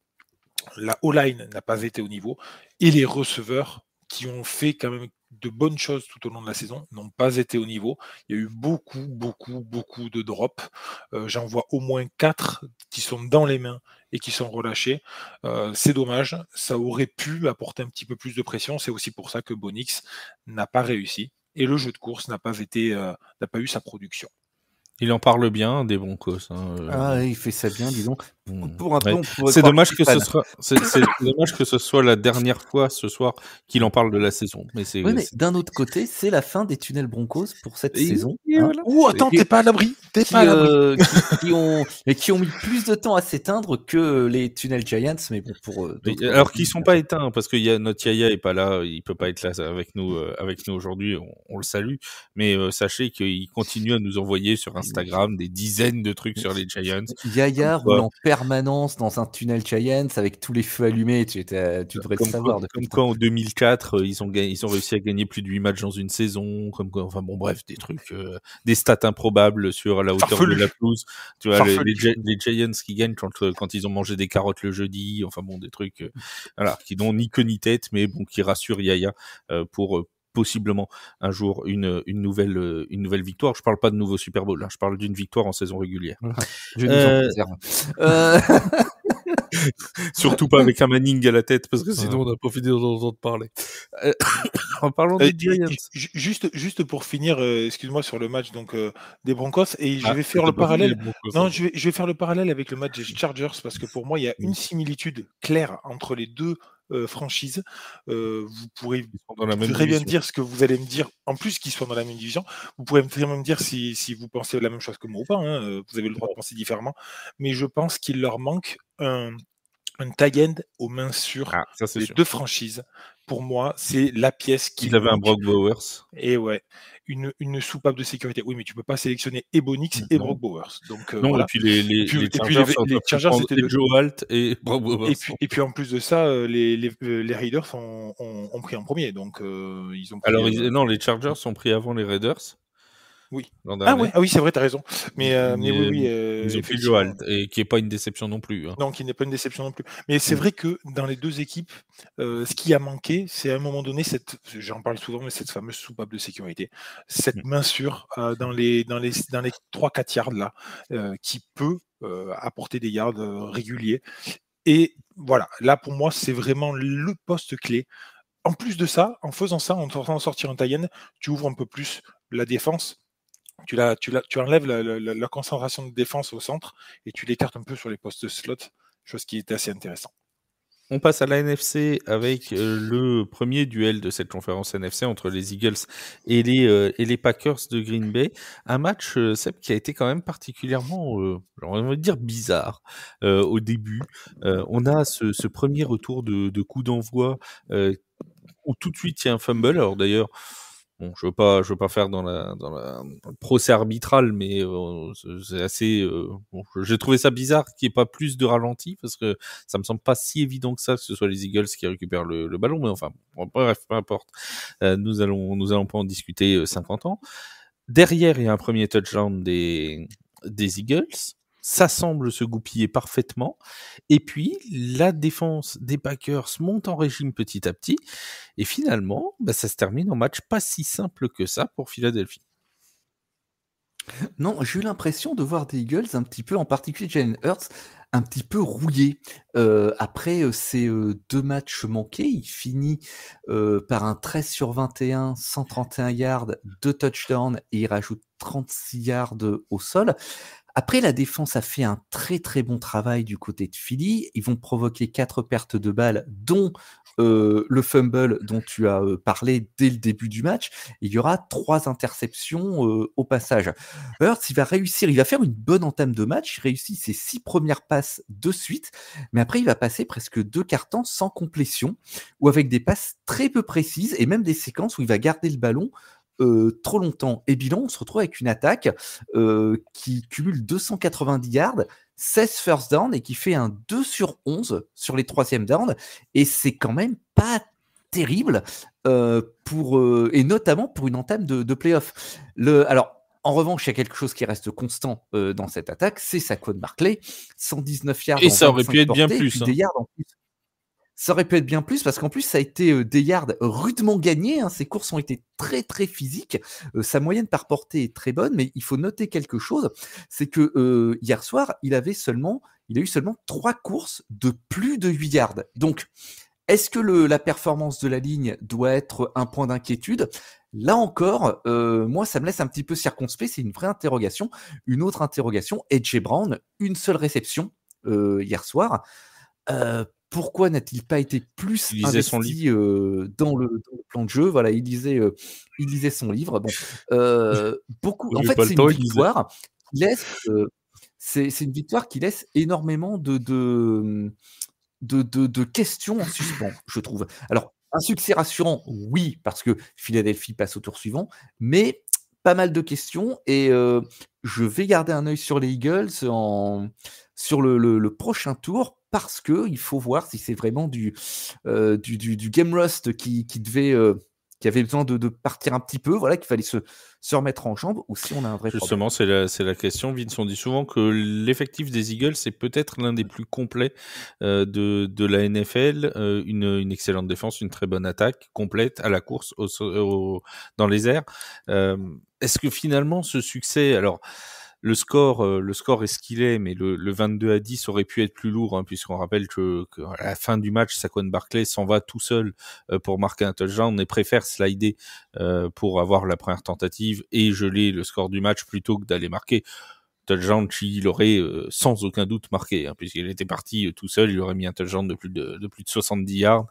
S3: La O-line n'a pas été au niveau. Et les receveurs qui ont fait quand même de bonnes choses tout au long de la saison n'ont pas été au niveau. Il y a eu beaucoup de drops. J'en vois au moins 4 qui sont dans les mains et qui sont relâchés. C'est dommage. Ça aurait pu apporter un petit peu plus de pression. C'est aussi pour ça que Bonix n'a pas réussi. Et le jeu de course n'a pas eu sa production.
S1: Il en parle bien des Broncos.
S2: Il fait ça bien, dis donc.
S1: Pour un peu, c'est dommage que ce soit. C'est dommage que ce soit la dernière fois ce soir qu'il en parle de la saison. Mais
S2: d'un autre côté, c'est la fin des tunnels Broncos pour cette saison.
S3: Voilà. Attends, t'es pas à l'abri.
S2: Qui ont mis plus de temps à s'éteindre que les tunnels Giants, mais bon pour.
S1: Alors qu'ils sont pas éteints parce que notre Yaya est pas là, il peut pas être là avec nous aujourd'hui. On le salue, mais sachez qu'il continue à nous envoyer sur Instagram des dizaines de trucs sur les Giants.
S2: Yaya roule en permanence dans un tunnel Giants avec tous les feux allumés. Tu devrais le savoir.
S1: Comme quoi en 2004 ils ont réussi à gagner plus de 8 matchs dans une saison. Comme quoi, enfin bon bref, des trucs, des stats improbables sur la hauteur de la pelouse. Tu vois les Giants qui gagnent quand ils ont mangé des carottes le jeudi. Enfin bon, des trucs voilà qui n'ont ni queue ni tête, mais bon qui rassurent Yaya pour possiblement un jour une nouvelle victoire. Je parle pas de nouveau Super Bowl, là. Je parle d'une victoire en saison régulière.
S2: Je nous en préserve.
S1: Surtout pas avec un Manning à la tête, parce que sinon on n'a pas fini d'entendre parler. En parlant des Giants.
S3: Juste pour finir, excuse-moi, sur le match donc des Broncos, et je vais faire le parallèle. Je vais faire le parallèle avec le match des Chargers, parce que pour moi, il y a une similitude claire entre les deux franchises. Vous pourrez très bien dire ce que vous allez me dire, en plus qu'ils soient dans la même division. Vous pourrez très bien me dire si vous pensez la même chose que moi ou pas. Vous avez le droit de penser différemment. Mais je pense qu'il leur manque un tie end aux mains sûres des deux franchises. Pour moi, c'est la pièce qui.
S1: Il avait un Brock Bowers.
S3: Et ouais, une soupape de sécurité. Oui, mais tu peux pas sélectionner et Bonix et Brock Bowers. Donc
S1: non,
S3: voilà.
S1: Et puis les Chargers c'était Joe Alt et Brock Bowers.
S3: Et puis en plus de ça, les Raiders ont pris en premier. Donc ils ont pris,
S1: alors non, les Chargers sont pris avant les Raiders.
S3: Oui. Oui, c'est vrai, t'as raison. Mais oui,
S1: ils ont pris Joe Alt, et qui est pas une déception non plus.
S3: Non, qui n'est pas une déception non plus. Mais c'est vrai que dans les deux équipes, ce qui a manqué, c'est à un moment donné j'en parle souvent, mais cette fameuse soupape de sécurité, cette main sûre dans les 3-4 yards là, qui peut apporter des yards réguliers. Et voilà, là pour moi, c'est vraiment le poste clé. En plus de ça, en faisant ça, en tentant de sortir un tie-end, tu ouvres un peu plus la défense. Tu enlèves la concentration de défense au centre et tu l'écartes un peu sur les postes slot, chose qui était assez intéressant.
S1: On passe à la NFC avec le premier duel de cette conférence NFC entre les Eagles et les Packers de Green Bay. Un match, Seb, qui a été quand même particulièrement, on va dire bizarre au début. On a ce premier retour de coup d'envoi où tout de suite il y a un fumble. Alors d'ailleurs, bon, je veux pas faire dans le procès arbitral, mais c'est assez. Bon, j'ai trouvé ça bizarre qu'il n'y ait pas plus de ralenti parce que ça me semble pas si évident que ce soit les Eagles qui récupèrent le ballon, mais enfin, bon, bref, peu importe. Nous allons pas en discuter 50 ans. Derrière, il y a un premier touchdown des Eagles. Ça semble se goupiller parfaitement. Et puis, la défense des Packers monte en régime petit à petit. Et finalement, ça se termine en match pas si simple que ça pour Philadelphie.
S2: Non, j'ai eu l'impression de voir des Eagles un petit peu, en particulier Jalen Hurts, un petit peu rouillé. Après ces 2 matchs manqués, il finit par un 13/21, 131 yards, 2 touchdowns et il rajoute 36 yards au sol. Après, la défense a fait un très très bon travail du côté de Philly. Ils vont provoquer 4 pertes de balles, dont le fumble dont tu as parlé dès le début du match. Il y aura 3 interceptions au passage. Hurts, il va faire une bonne entame de match. Il réussit ses 6 premières passes de suite, mais après, il va passer presque 2 quarts temps sans complétion ou avec des passes très peu précises et même des séquences où il va garder le ballon trop longtemps. Et bilan, on se retrouve avec une attaque qui cumule 290 yards, 16 first down et qui fait un 2/11 sur les 3e downs. Et c'est quand même pas terrible et notamment pour une entame de playoff. Alors, en revanche, il y a quelque chose qui reste constant dans cette attaque, c'est Saquon Barkley, 119 yards
S1: et ça aurait pu être bien
S2: portées,
S1: plus.
S2: Des yards en plus. Ça aurait pu être bien plus parce qu'en plus, ça a été des yards rudement gagnés. Ses courses ont été très, très physiques. Sa moyenne par portée est très bonne, mais il faut noter quelque chose. C'est que hier soir, il a eu seulement 3 courses de plus de 8 yards. Donc, est-ce que la performance de la ligne doit être un point d'inquiétude ? Là encore, moi, ça me laisse un petit peu circonspect. C'est une vraie interrogation. Une autre interrogation, A.J. Brown, une seule réception hier soir. Pourquoi n'a-t-il pas été plus investi dans le plan de jeu ? Voilà, il lisait son livre. Bon, beaucoup. En fait, c'est une victoire qui laisse. C'est une victoire qui laisse énormément de questions en suspens, je trouve. Alors, un succès rassurant, oui, parce que Philadelphie passe au tour suivant, mais pas mal de questions et je vais garder un œil sur les Eagles sur le prochain tour parce qu'il faut voir si c'est vraiment du game rust qui avait besoin de partir un petit peu, voilà, qu'il fallait se remettre en jambes, ou si on a un vrai problème.
S1: Justement, c'est la question. Vince, on dit souvent que l'effectif des Eagles, c'est peut-être l'un des plus complets de la NFL. Une excellente défense, une très bonne attaque, complète à la course, dans les airs. Est-ce que finalement, ce succès... Alors, le score est ce qu'il est, mais le 22-10 aurait pu être plus lourd, puisqu'on rappelle que à la fin du match, Saquon Barkley s'en va tout seul pour marquer un touchdown et préfère slider pour avoir la première tentative et geler le score du match plutôt que d'aller marquer. Touchdown qu'il aurait sans aucun doute marqué, puisqu'il était parti tout seul, il aurait mis un touchdown de plus de 70 yards,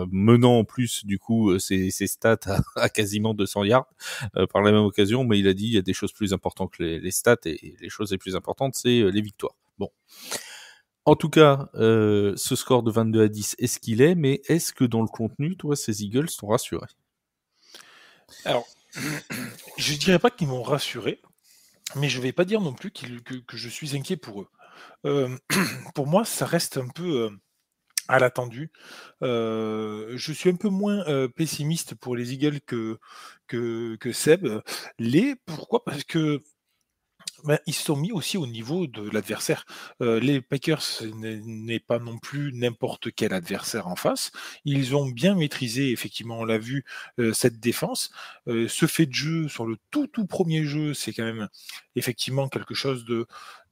S1: menant en plus du coup ses stats à quasiment 200 yards par la même occasion, mais il a dit il y a des choses plus importantes que les stats, et les choses les plus importantes c'est les victoires. Bon. En tout cas, ce score de 22-10 est ce qu'il est, mais est-ce que dans le contenu, toi, ces Eagles t'ont rassuré ?
S3: Alors, je dirais pas qu'ils m'ont rassuré, mais je vais pas dire non plus que je suis inquiet pour eux. Pour moi, ça reste un peu à l'attendu. Je suis un peu moins pessimiste pour les Eagles que Seb. Pourquoi ? Parce que ils se sont mis aussi au niveau de l'adversaire. Les Packers n'est pas non plus n'importe quel adversaire en face. Ils ont bien maîtrisé, effectivement, on l'a vu, cette défense. Ce fait de jeu sur le tout premier jeu, c'est quand même effectivement quelque chose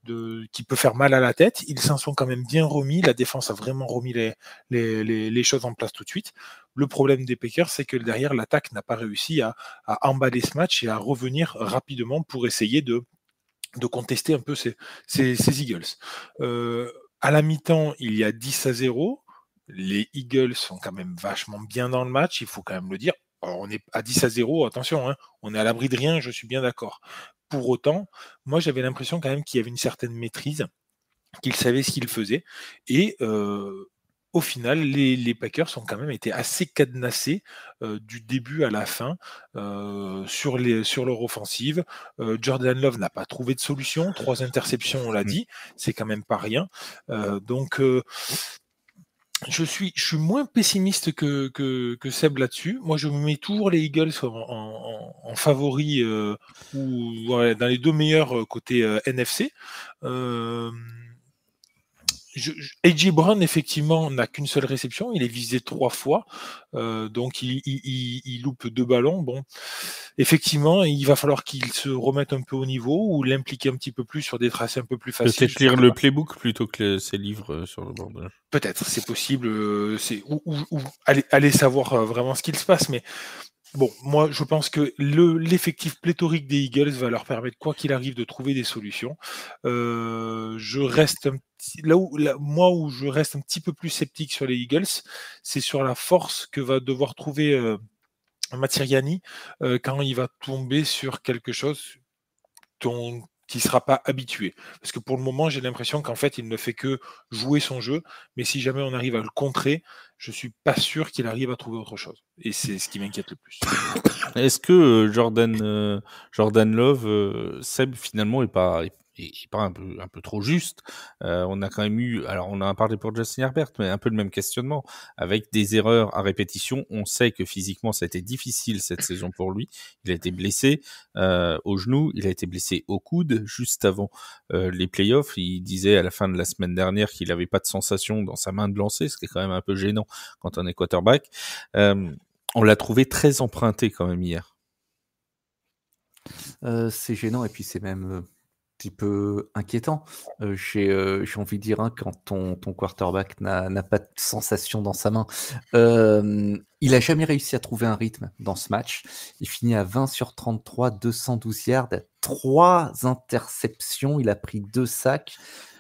S3: qui peut faire mal à la tête. Ils s'en sont quand même bien remis. La défense a vraiment remis les choses en place tout de suite. Le problème des Packers, c'est que derrière, l'attaque n'a pas réussi à emballer ce match et à revenir rapidement pour essayer de contester un peu ces Eagles. À la mi-temps, il y a 10-0. Les Eagles sont quand même vachement bien dans le match, il faut quand même le dire. Alors, on est à 10-0, attention, hein, on est à l'abri de rien, je suis bien d'accord. Pour autant, moi j'avais l'impression quand même qu'il y avait une certaine maîtrise, qu'ils savaient ce qu'ils faisaient. Et au final, les Packers ont quand même été assez cadenassés du début à la fin sur leur offensive. Jordan Love n'a pas trouvé de solution. 3 interceptions, on l'a dit, c'est quand même pas rien. Donc je suis moins pessimiste que Seb là-dessus. Moi, je me mets toujours les Eagles en favoris ou dans les 2 meilleurs côté NFC. A.J. Brown, effectivement, n'a qu'une seule réception. Il est visé 3 fois. Donc, il loupe 2 ballons. Bon, effectivement, il va falloir qu'il se remette un peu au niveau ou l'impliquer un petit peu plus sur des tracés un peu plus faciles.
S1: Peut-être lire le playbook plutôt que ses livres sur le bord.
S3: Peut-être, c'est possible. Ou aller savoir vraiment ce qu'il se passe. Mais bon, moi, je pense que l'effectif pléthorique des Eagles va leur permettre, quoi qu'il arrive, de trouver des solutions. Je reste moi où je reste un petit peu plus sceptique sur les Eagles, c'est sur la force que va devoir trouver Matsiriani quand il va tomber sur quelque chose qui ne sera pas habitué. Parce que pour le moment, j'ai l'impression qu'en fait, il ne fait que jouer son jeu, mais si jamais on arrive à le contrer, je ne suis pas sûr qu'il arrive à trouver autre chose. Et c'est ce qui m'inquiète le plus.
S1: Est-ce que Jordan Love, Seb, finalement, est pas un peu trop juste? On a quand même eu, alors on en a parlé pour Justin Herbert, mais un peu le même questionnement, avec des erreurs à répétition. On sait que physiquement, ça a été difficile cette saison pour lui. Il a été blessé au genou, il a été blessé au coude juste avant les playoffs. Il disait à la fin de la semaine dernière qu'il n'avait pas de sensation dans sa main de lancer, ce qui est quand même un peu gênant quand on est quarterback. On l'a trouvé très emprunté quand même hier.
S2: C'est gênant et puis c'est même un petit peu inquiétant. J'ai envie de dire, hein, quand ton quarterback n'a pas de sensation dans sa main. Il n'a jamais réussi à trouver un rythme dans ce match. Il finit à 20 sur 33, 212 yards, 3 interceptions. Il a pris 2 sacs.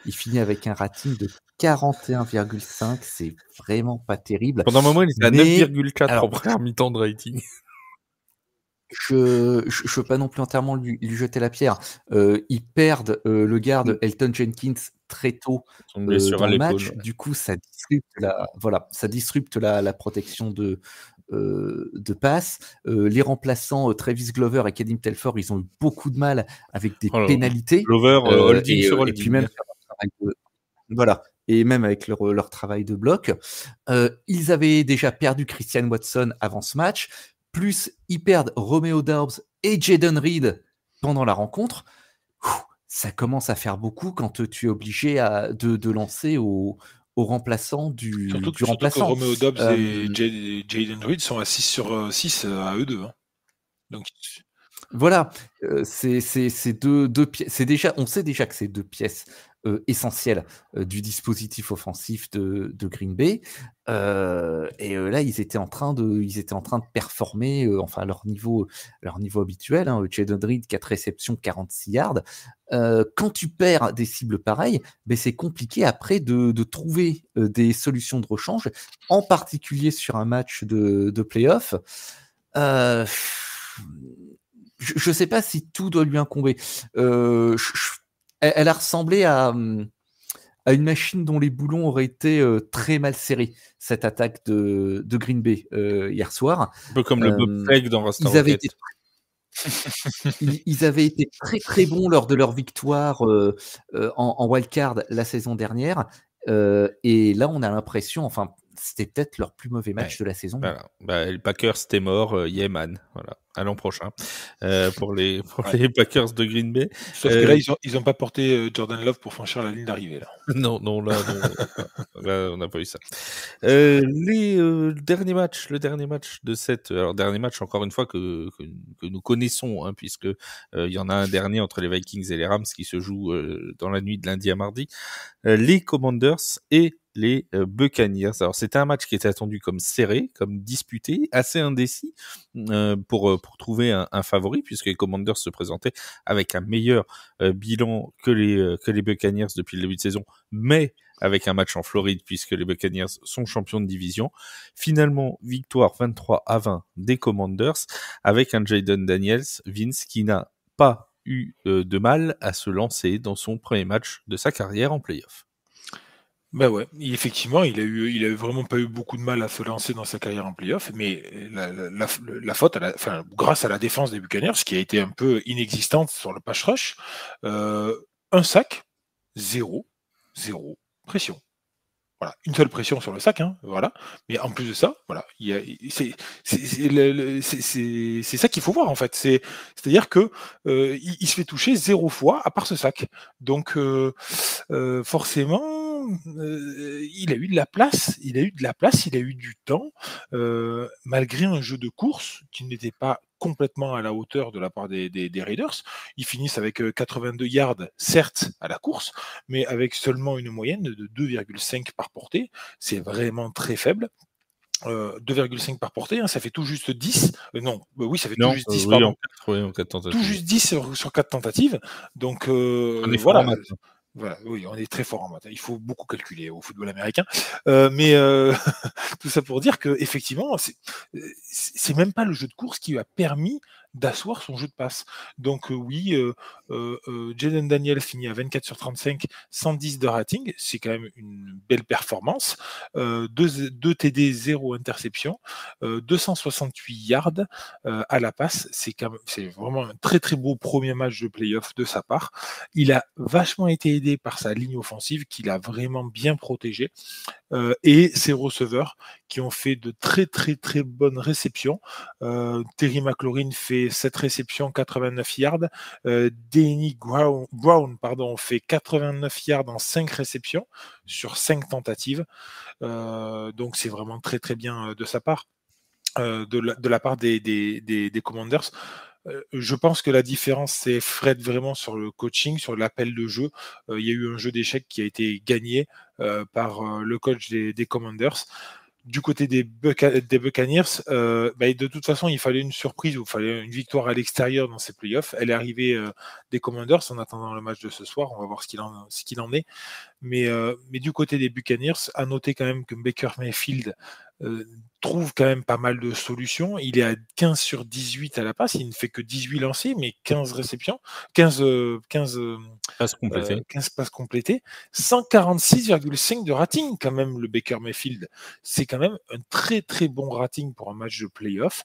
S2: Il finit avec un rating de 41,5. C'est vraiment pas terrible.
S1: Pendant un moment, il était à 9,4 en première mi-temps de rating.
S2: Je veux pas non plus entièrement lui jeter la pierre. Ils perdent le garde Elton Jenkins très tôt dans le match. Du coup, ça disrupte la protection de passe. Les remplaçants Travis Glover et Kadim Telford, ils ont eu beaucoup de mal avec des pénalités.
S1: Glover, holding sur holding.
S2: Et puis même voilà. Et même avec leur travail de bloc. Ils avaient déjà perdu Christian Watson avant ce match. Plus ils perdent Romeo Doubs et Jaden Reed pendant la rencontre. Ça commence à faire beaucoup quand tu es obligé de lancer au remplaçant du remplaçant.
S3: Surtout que Romeo Doubs et Jaden Reed sont à 6 sur 6 à eux deux. Hein. Donc...
S2: Voilà, c'est deux pièces. On sait déjà que c'est 2 pièces essentielles du dispositif offensif de Green Bay. Et là, ils étaient en train de performer, enfin à leur niveau habituel. Hein. Jaden Reed, 4 réceptions, 46 yards. Quand tu perds des cibles pareilles, ben c'est compliqué après de trouver des solutions de rechange, en particulier sur un match de play-off. Je sais pas si tout doit lui incomber. Elle a ressemblé à une machine dont les boulons auraient été très mal serrés, cette attaque de Green Bay hier soir.
S1: Un peu comme le Bob Fleck dans Rasta Rocket.
S2: Ils avaient été très très bons lors de leur victoire en wildcard la saison dernière. Et là, on a l'impression, enfin, c'était peut-être leur plus mauvais match de la saison.
S1: Voilà. Les Packers, c'était mort. Yeah, man. Voilà. À l'an prochain pour les Packers de Green Bay.
S3: Sauf que là, ils ont pas porté Jordan Love pour franchir la ligne d'arrivée. Là.
S1: Non, là, on n'a pas eu ça. Le dernier match de cette... Alors, dernier match, encore une fois, que nous connaissons, hein, puisque il y en a un dernier entre les Vikings et les Rams qui se joue dans la nuit de lundi à mardi. Les Commanders et les Buccaneers. Alors, c'était un match qui était attendu comme serré, comme disputé, assez indécis pour trouver un favori, puisque les Commanders se présentaient avec un meilleur bilan que les Buccaneers depuis le début de saison, mais avec un match en Floride puisque les Buccaneers sont champions de division. Finalement, victoire 23-20 des Commanders avec un Jayden Daniels, Vince, qui n'a pas eu de mal à se lancer dans son premier match de sa carrière en playoff.
S3: Ben ouais, effectivement, il a vraiment pas eu beaucoup de mal à se lancer dans sa carrière en playoff, mais la faute, grâce à la défense des Buccaneers, qui a été un peu inexistante sur le pass rush, un sac, zéro pression. Voilà, une seule pression sur le sac, hein, voilà. Mais en plus de ça, voilà, c'est ça qu'il faut voir en fait. C'est-à-dire que il se fait toucher 0 fois à part ce sac. Donc forcément, il a eu de la place, il a eu du temps, malgré un jeu de course qui n'était pas complètement à la hauteur de la part des Raiders. Ils finissent avec 82 yards, certes, à la course, mais avec seulement une moyenne de 2,5 par portée. C'est vraiment très faible. 2,5 par portée, hein, ça fait tout juste 10. Oui, ça fait tout juste 10, pardon.
S1: En 4 tentatives.
S3: Tout juste 10 sur 4 tentatives. Donc,
S1: on est fort en maths.
S3: Voilà, oui, on est très fort en maths. Il faut beaucoup calculer au football américain. Mais tout ça pour dire que effectivement, c'est même pas le jeu de course qui lui a permis d'asseoir son jeu de passe. Donc oui, Jayden Daniels finit à 24 sur 35, 110 de rating, c'est quand même une belle performance. 2 TD, 0 interception, 268 yards à la passe. C'est vraiment un très très beau premier match de playoff de sa part. Il a vachement été aidé par sa ligne offensive qu'il a vraiment bien protégée. Et ses receveurs qui ont fait de très très très bonnes réceptions. Terry McLaurin fait 7 réceptions, 89 yards. Danny Brown fait 89 yards en 5 réceptions sur 5 tentatives. Donc c'est vraiment très très bien de sa part, de la part des Commanders. Je pense que la différence, c'est Fred vraiment sur le coaching, sur l'appel de jeu. Il y a eu un jeu d'échecs qui a été gagné par le coach des Commanders. Du côté des Buccaneers, de toute façon, il fallait une surprise ou il fallait une victoire à l'extérieur dans ces playoffs. Elle est arrivée des Commanders en attendant le match de ce soir. On va voir ce qu'il en est. Mais du côté des Buccaneers, à noter quand même que Baker Mayfield trouve quand même pas mal de solutions. Il est à 15 sur 18 à la passe. Il ne fait que 18 lancés, mais 15 réceptions, 15 passes complétées, 146,5 de rating quand même, le Baker Mayfield. C'est quand même un très très bon rating pour un match de playoff.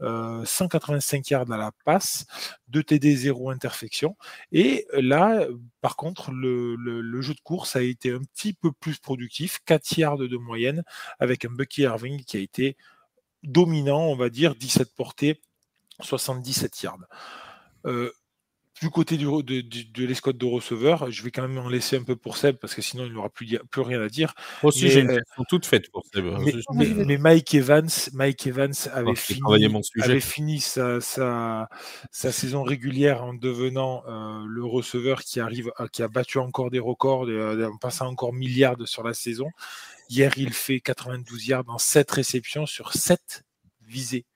S3: 185 yards à la passe, 2 TD, 0 interfection. Et là, par contre, le jeu de course a été un petit peu plus productif, 4 yards de moyenne, avec un Bucky Irving qui a été dominant, on va dire, 17 portées, 77 yards. Du côté de l'escouade de receveurs, je vais quand même en laisser un peu pour Seb, parce que sinon il n'aura plus rien à dire.
S1: Moi aussi, j'ai une question toute faite pour Seb.
S3: Mais Mike Evans avait fini sa saison régulière en devenant le receveur qui a battu encore des records, en passant encore 1000 yards sur la saison. Hier, il fait 92 yards en 7 réceptions sur 7 visées,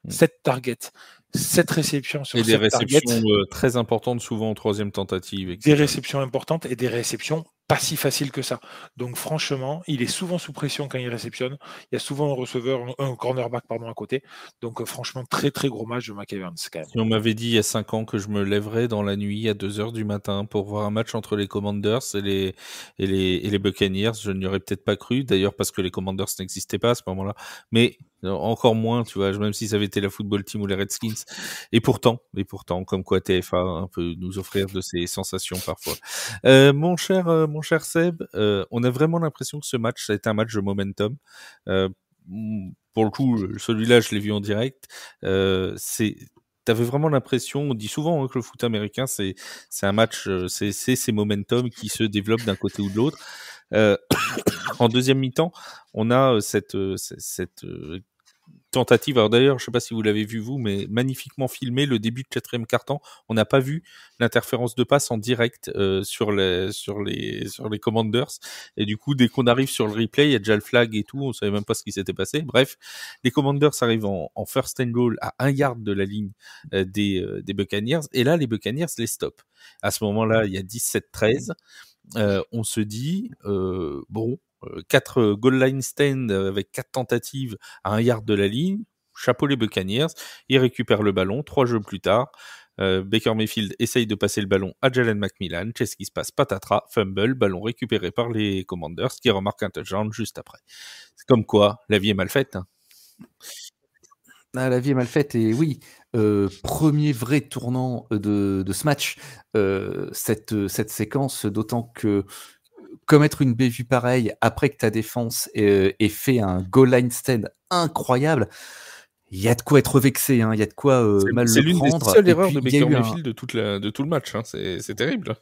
S3: 7 targets. 7 réceptions sur 7 targets. Et des réceptions
S1: très importantes, souvent en troisième tentative.
S3: Etc. Des réceptions importantes et des réceptions pas si faciles que ça. Donc franchement, il est souvent sous pression quand il réceptionne. Il y a souvent un cornerback à côté. Donc franchement, très très gros match de Mike Evans quand même.
S1: Si on m'avait dit il y a 5 ans que je me lèverais dans la nuit à 2h du matin pour voir un match entre les Commanders et les Buccaneers, je n'y aurais peut-être pas cru. D'ailleurs parce que les Commanders n'existaient pas à ce moment-là. Mais encore moins, tu vois, même si ça avait été la football team ou les Redskins. Et pourtant, comme quoi TF1 peut nous offrir de ces sensations parfois. Mon cher Seb, on a vraiment l'impression que ce match, ça a été un match de momentum. Pour le coup, celui-là, je l'ai vu en direct. T'avais vraiment l'impression, on dit souvent que le foot américain, c'est un match, c'est ces momentum qui se développent d'un côté ou de l'autre. En deuxième mi-temps, on a cette tentative. Alors d'ailleurs, je sais pas si vous l'avez vu vous, mais magnifiquement filmé le début de quatrième quart-temps. On n'a pas vu l'interférence de passe en direct sur les Commanders. Et du coup, dès qu'on arrive sur le replay, il y a déjà le flag et tout. On savait même pas ce qui s'était passé. Bref, les Commanders arrivent en first and goal à 1 yard de la ligne des Buccaneers. Et là, les Buccaneers les stoppent. À ce moment-là, il y a 17-13. on se dit, 4 goal line stand avec 4 tentatives à 1 yard de la ligne, chapeau les Buccaneers, ils récupèrent le ballon, 3 jeux plus tard, Baker Mayfield essaye de passer le ballon à Jalen McMillan, qu'est-ce qui se passe? Patatras, fumble, ballon récupéré par les Commanders, qui remarquent un touchdown juste après. C'est comme quoi, la vie est mal faite. Hein.
S2: Ah, la vie est mal faite et oui, premier vrai tournant de ce match, cette séquence, d'autant que commettre une bévue pareille après que ta défense ait fait un goal line stand incroyable, il y a de quoi être vexé, hein, il y a de quoi mal
S1: c'est
S2: le
S1: l'une
S2: prendre.
S1: des seules
S2: Et
S1: erreurs
S2: puis,
S1: de
S2: il y a
S1: Baker
S2: eu
S1: Mayfield de tout le match. Hein. C'est terrible.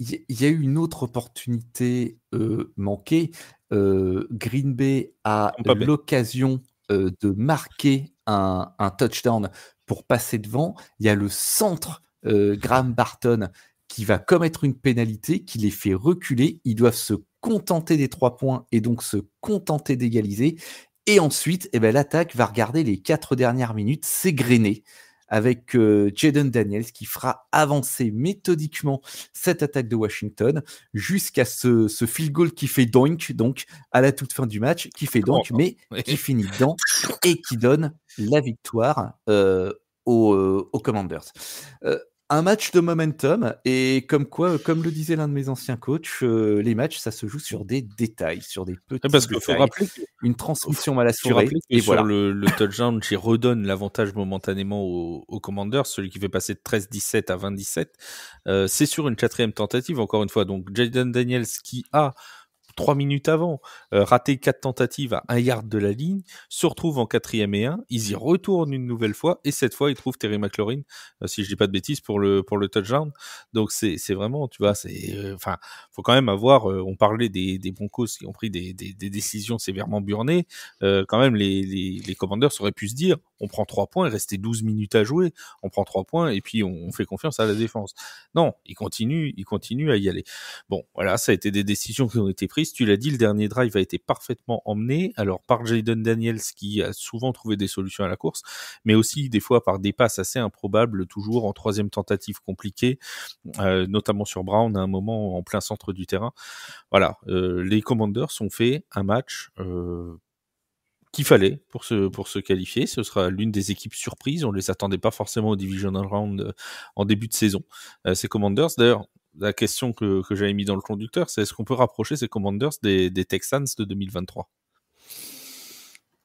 S2: il y a eu une autre opportunité manquée. Green Bay a
S1: Tampa Bay.
S2: l'occasion de marquer un touchdown pour passer devant. Il y a le centre Graham Barton qui va commettre une pénalité qui les fait reculer. Ils doivent se contenter des 3 points et donc se contenter d'égaliser. Et ensuite, l'attaque va regarder les 4 dernières minutes s'égrener avec Jaden Daniels qui fera avancer méthodiquement cette attaque de Washington jusqu'à ce field goal qui fait doink, donc à la toute fin du match, qui fait doink, mais qui finit dedans et qui donne la victoire aux Commanders. Un match de momentum et comme le disait l'un de mes anciens coachs, les matchs, ça se joue sur des détails, sur des petits
S1: parce qu'il
S2: détails.
S1: faut rappeler
S2: une transmission mal assurée.
S1: Et sur le touchdown qui redonne l'avantage momentanément aux Commanders, celui qui fait passer de 13-17 à 20-17, c'est sur une 4e tentative, encore une fois. Donc Jaden Daniels qui a 3 minutes avant, raté 4 tentatives à 1 yard de la ligne, se retrouve en 4e et 1, ils y retournent une nouvelle fois, et cette fois, ils trouvent Terry McLaurin, si je dis pas de bêtises, pour le touchdown. Donc, c'est vraiment, tu vois, faut quand même avoir, on parlait des Broncos qui ont pris des décisions sévèrement burnées, quand même, les Commanders auraient pu se dire, on prend 3 points, il restait 12 minutes à jouer, on prend 3 points, et puis on fait confiance à la défense. Non, ils continuent à y aller. Bon, voilà, ça a été des décisions qui ont été prises. Tu l'as dit, le dernier drive a été parfaitement emmené, alors par Jaden Daniels qui a souvent trouvé des solutions à la course, mais aussi des fois par des passes assez improbables, toujours en 3e tentative compliquée, notamment sur Brown à un moment en plein centre du terrain. Voilà, les Commanders ont fait un match qu'il fallait pour se qualifier. Ce sera l'une des équipes surprises. On les attendait pas forcément au Divisional Round en début de saison. Ces Commanders, d'ailleurs, la question que j'avais mis dans le conducteur, c'est est-ce qu'on peut rapprocher ces Commanders des Texans de 2023 ?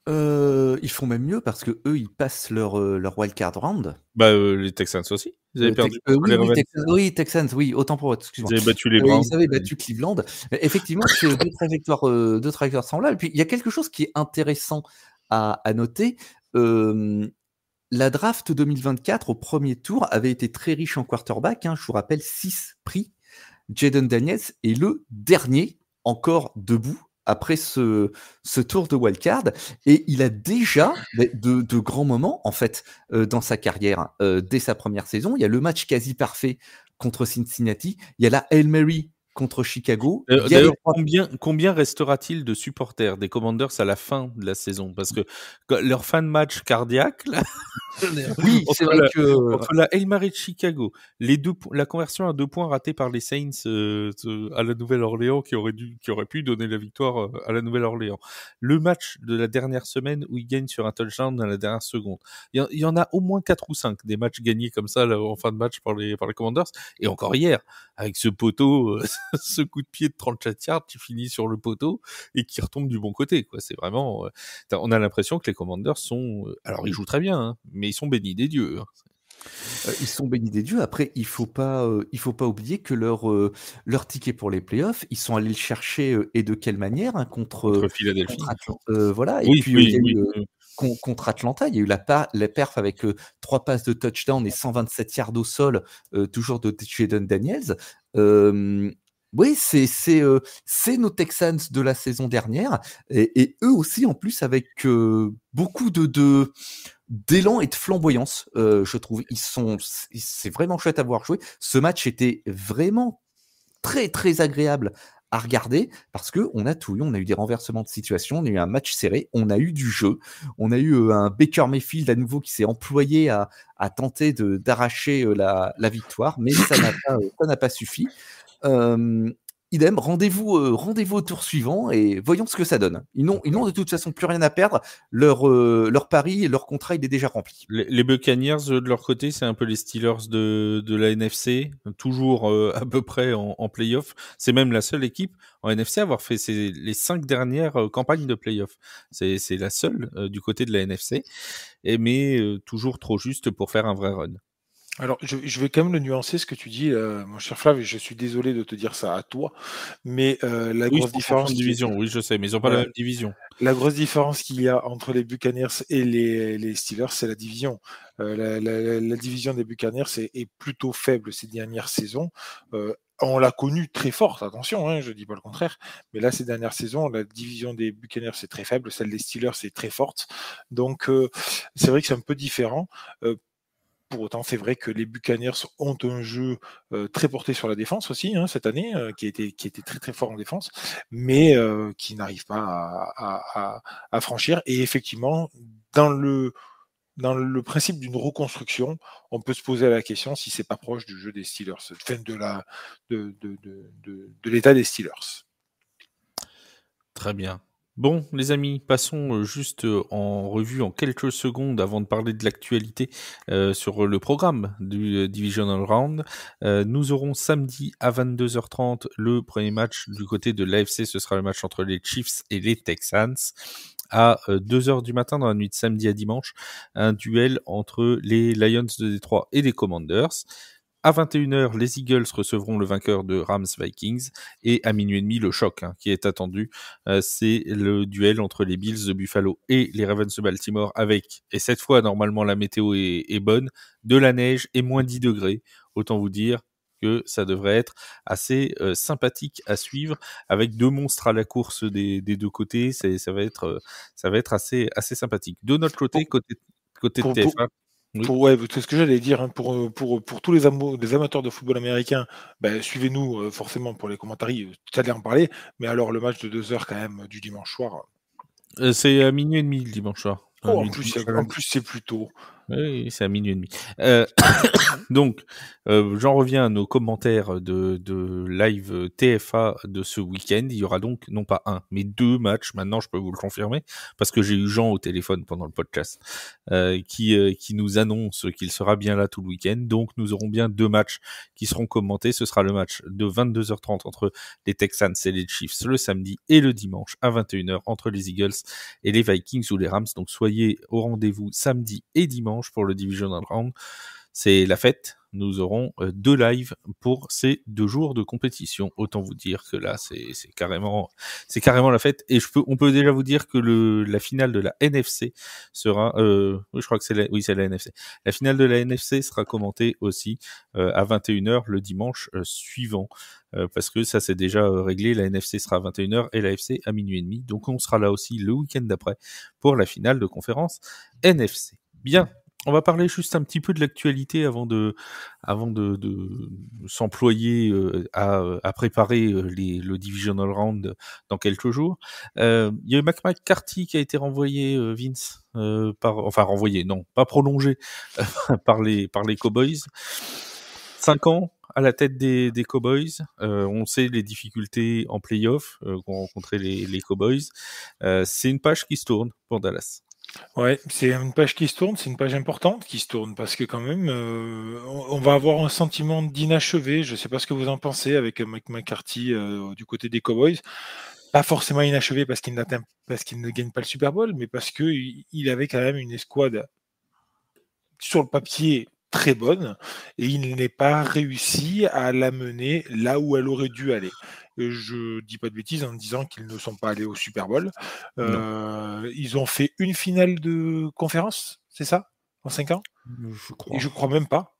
S2: Ils font même mieux parce que eux, ils passent leur wildcard round.
S1: Les Texans aussi. Ils avaient perdu.
S2: Texans, oui, autant pour votre. Excuse-moi.
S1: Ils avaient battu les Browns.
S2: Ils avaient battu Cleveland. Effectivement, c'est deux trajectoires semblables. Puis il y a quelque chose qui est intéressant à noter. La draft 2024 au premier tour avait été très riche en quarterback. Je vous rappelle 6 prix. Jaden Daniels est le dernier encore debout après ce tour de wildcard, et il a déjà de grands moments en fait dans sa carrière dès sa première saison. Il y a le match quasi parfait contre Cincinnati, il y a la Hail Mary contre Chicago.
S1: D'ailleurs, combien restera-t-il de supporters des Commanders à la fin de la saison? Parce que leur fin de match cardiaque, là,
S2: oui, c'est vrai
S1: entre la Hail Mary de Chicago, la conversion à 2 points ratée par les Saints à la Nouvelle-Orléans qui aurait pu donner la victoire à la Nouvelle-Orléans, le match de la dernière semaine où ils gagnent sur un touchdown dans la dernière seconde, il y en a au moins 4 ou 5 des matchs gagnés comme ça là, en fin de match par les Commanders, et encore hier avec ce poteau ce coup de pied de 34 yards qui finit sur le poteau et qui retombe du bon côté, quoi. C'est vraiment, on a l'impression que les Commanders sont, alors ils jouent très bien, mais ils sont bénis des dieux.
S2: Ils sont bénis des dieux. Après, il faut pas oublier que leur ticket pour les playoffs, ils sont allés le chercher et de quelle manière contre
S1: Philadelphie.
S2: Voilà. Et puis il y a eu contre Atlanta, il y a eu la perf avec 3 passes de touchdown et 127 yards au sol, toujours de Jaden Daniels. Oui, c'est nos Texans de la saison dernière, et eux aussi en plus avec beaucoup d'élan et de flamboyance, je trouve. C'est vraiment chouette à voir jouer. Ce match était vraiment très très agréable à regarder parce que on a tout eu. On a eu des renversements de situation, on a eu un match serré, on a eu du jeu, on a eu un Baker Mayfield à nouveau qui s'est employé à tenter d'arracher la victoire, mais ça n'a pas suffi. Idem, rendez-vous au tour suivant et voyons ce que ça donne. Ils n'ont de toute façon plus rien à perdre. Leur pari et leur contrat, il est déjà rempli.
S1: Les Buccaneers, de leur côté, c'est un peu les Steelers de la NFC, toujours à peu près en playoff. C'est même la seule équipe en NFC à avoir fait les 5 dernières campagnes de playoff. C'est la seule du côté de la NFC, mais toujours trop juste pour faire un vrai run.
S3: Alors, je vais quand même le nuancer ce que tu dis, mon cher Flav, et je suis désolé de te dire ça à toi, mais la
S1: Oui,
S3: grosse différence
S1: de division, oui, je sais, mais ils n'ont pas la
S3: voilà,
S1: même division.
S3: la grosse différence qu'il y a entre les Buccaneers et les Steelers, c'est la division. La division des Buccaneers est plutôt faible ces dernières saisons. On l'a connue très forte, attention, hein, je ne dis pas le contraire, mais là, ces dernières saisons, la division des Buccaneers est très faible, celle des Steelers est très forte. Donc, c'est vrai que c'est un peu différent. Pour autant, c'est vrai que les Buccaneers ont un jeu très porté sur la défense aussi cette année, qui était très très fort en défense, mais qui n'arrive pas à franchir. Et effectivement, dans le principe d'une reconstruction, on peut se poser la question si c'est pas proche du jeu des Steelers, enfin de l'état des Steelers.
S1: Très bien. Bon, les amis, passons juste en revue en quelques secondes avant de parler de l'actualité sur le programme du Divisional Round. Nous aurons samedi à 22h30 le premier match du côté de l'AFC. Ce sera le match entre les Chiefs et les Texans. À 2h du matin, dans la nuit de samedi à dimanche, un duel entre les Lions de Détroit et les Commanders. À 21h, les Eagles recevront le vainqueur de Rams-Vikings. Et à minuit et demi, le choc qui est attendu, c'est le duel entre les Bills de Buffalo et les Ravens de Baltimore avec, et cette fois, normalement, la météo est bonne, de la neige et moins 10 degrés. Autant vous dire que ça devrait être assez sympathique à suivre, avec deux monstres à la course des deux côtés. Ça va être assez sympathique. De notre côté, côté de TF1, oui.
S3: C'est ce que j'allais dire, pour tous les amateurs de football américain, suivez-nous forcément pour les commentaires, tu allais en parler, mais alors le match de 2h quand même du dimanche soir.
S1: C'est à minuit et demi le dimanche soir.
S3: En plus c'est plus tôt.
S1: Oui, c'est à minuit et demi. Donc, j'en reviens à nos commentaires de live TFA de ce week-end. Il y aura donc non pas un, mais deux matchs. Maintenant, je peux vous le confirmer parce que j'ai eu Jean au téléphone pendant le podcast qui nous annonce qu'il sera bien là tout le week-end. Donc, nous aurons bien deux matchs qui seront commentés. Ce sera le match de 22h30 entre les Texans et les Chiefs le samedi et le dimanche à 21h entre les Eagles et les Vikings ou les Rams. Donc, soyez au rendez-vous samedi et dimanche pour le Divisional Round. C'est la fête. Nous aurons deux lives pour ces 2 jours de compétition. Autant vous dire que là, c'est carrément la fête. Et on peut déjà vous dire que la finale de la NFC sera, oui, je crois que c'est la NFC. La finale de la NFC sera commentée aussi à 21h le dimanche suivant. Parce que ça c'est déjà réglé, la NFC sera à 21h et la FC à minuit et demi. Donc on sera là aussi le week-end d'après pour la finale de conférence NFC. Bien. On va parler juste un petit peu de l'actualité avant de s'employer à préparer le Divisional Round dans quelques jours. Il y a eu Mike McCarthy qui a été renvoyé, Vince, renvoyé, non, pas prolongé par les Cowboys. 5 ans à la tête des Cowboys. On sait les difficultés en playoff qu'ont rencontré les Cowboys. C'est une page qui se tourne pour Dallas.
S3: Ouais, c'est une page qui se tourne, c'est une page importante qui se tourne parce que quand même, on va avoir un sentiment d'inachevé. Je ne sais pas ce que vous en pensez avec Mike McCarthy du côté des Cowboys. Pas forcément inachevé parce qu'il ne gagne pas le Super Bowl, mais parce que il avait quand même une escouade sur le papier très bonne et il n'est pas réussi à la mener là où elle aurait dû aller. Je dis pas de bêtises en disant qu'ils ne sont pas allés au Super Bowl. Ils ont fait une finale de conférence, c'est ça, en 5 ans?
S2: Je crois.
S3: Et je crois même pas.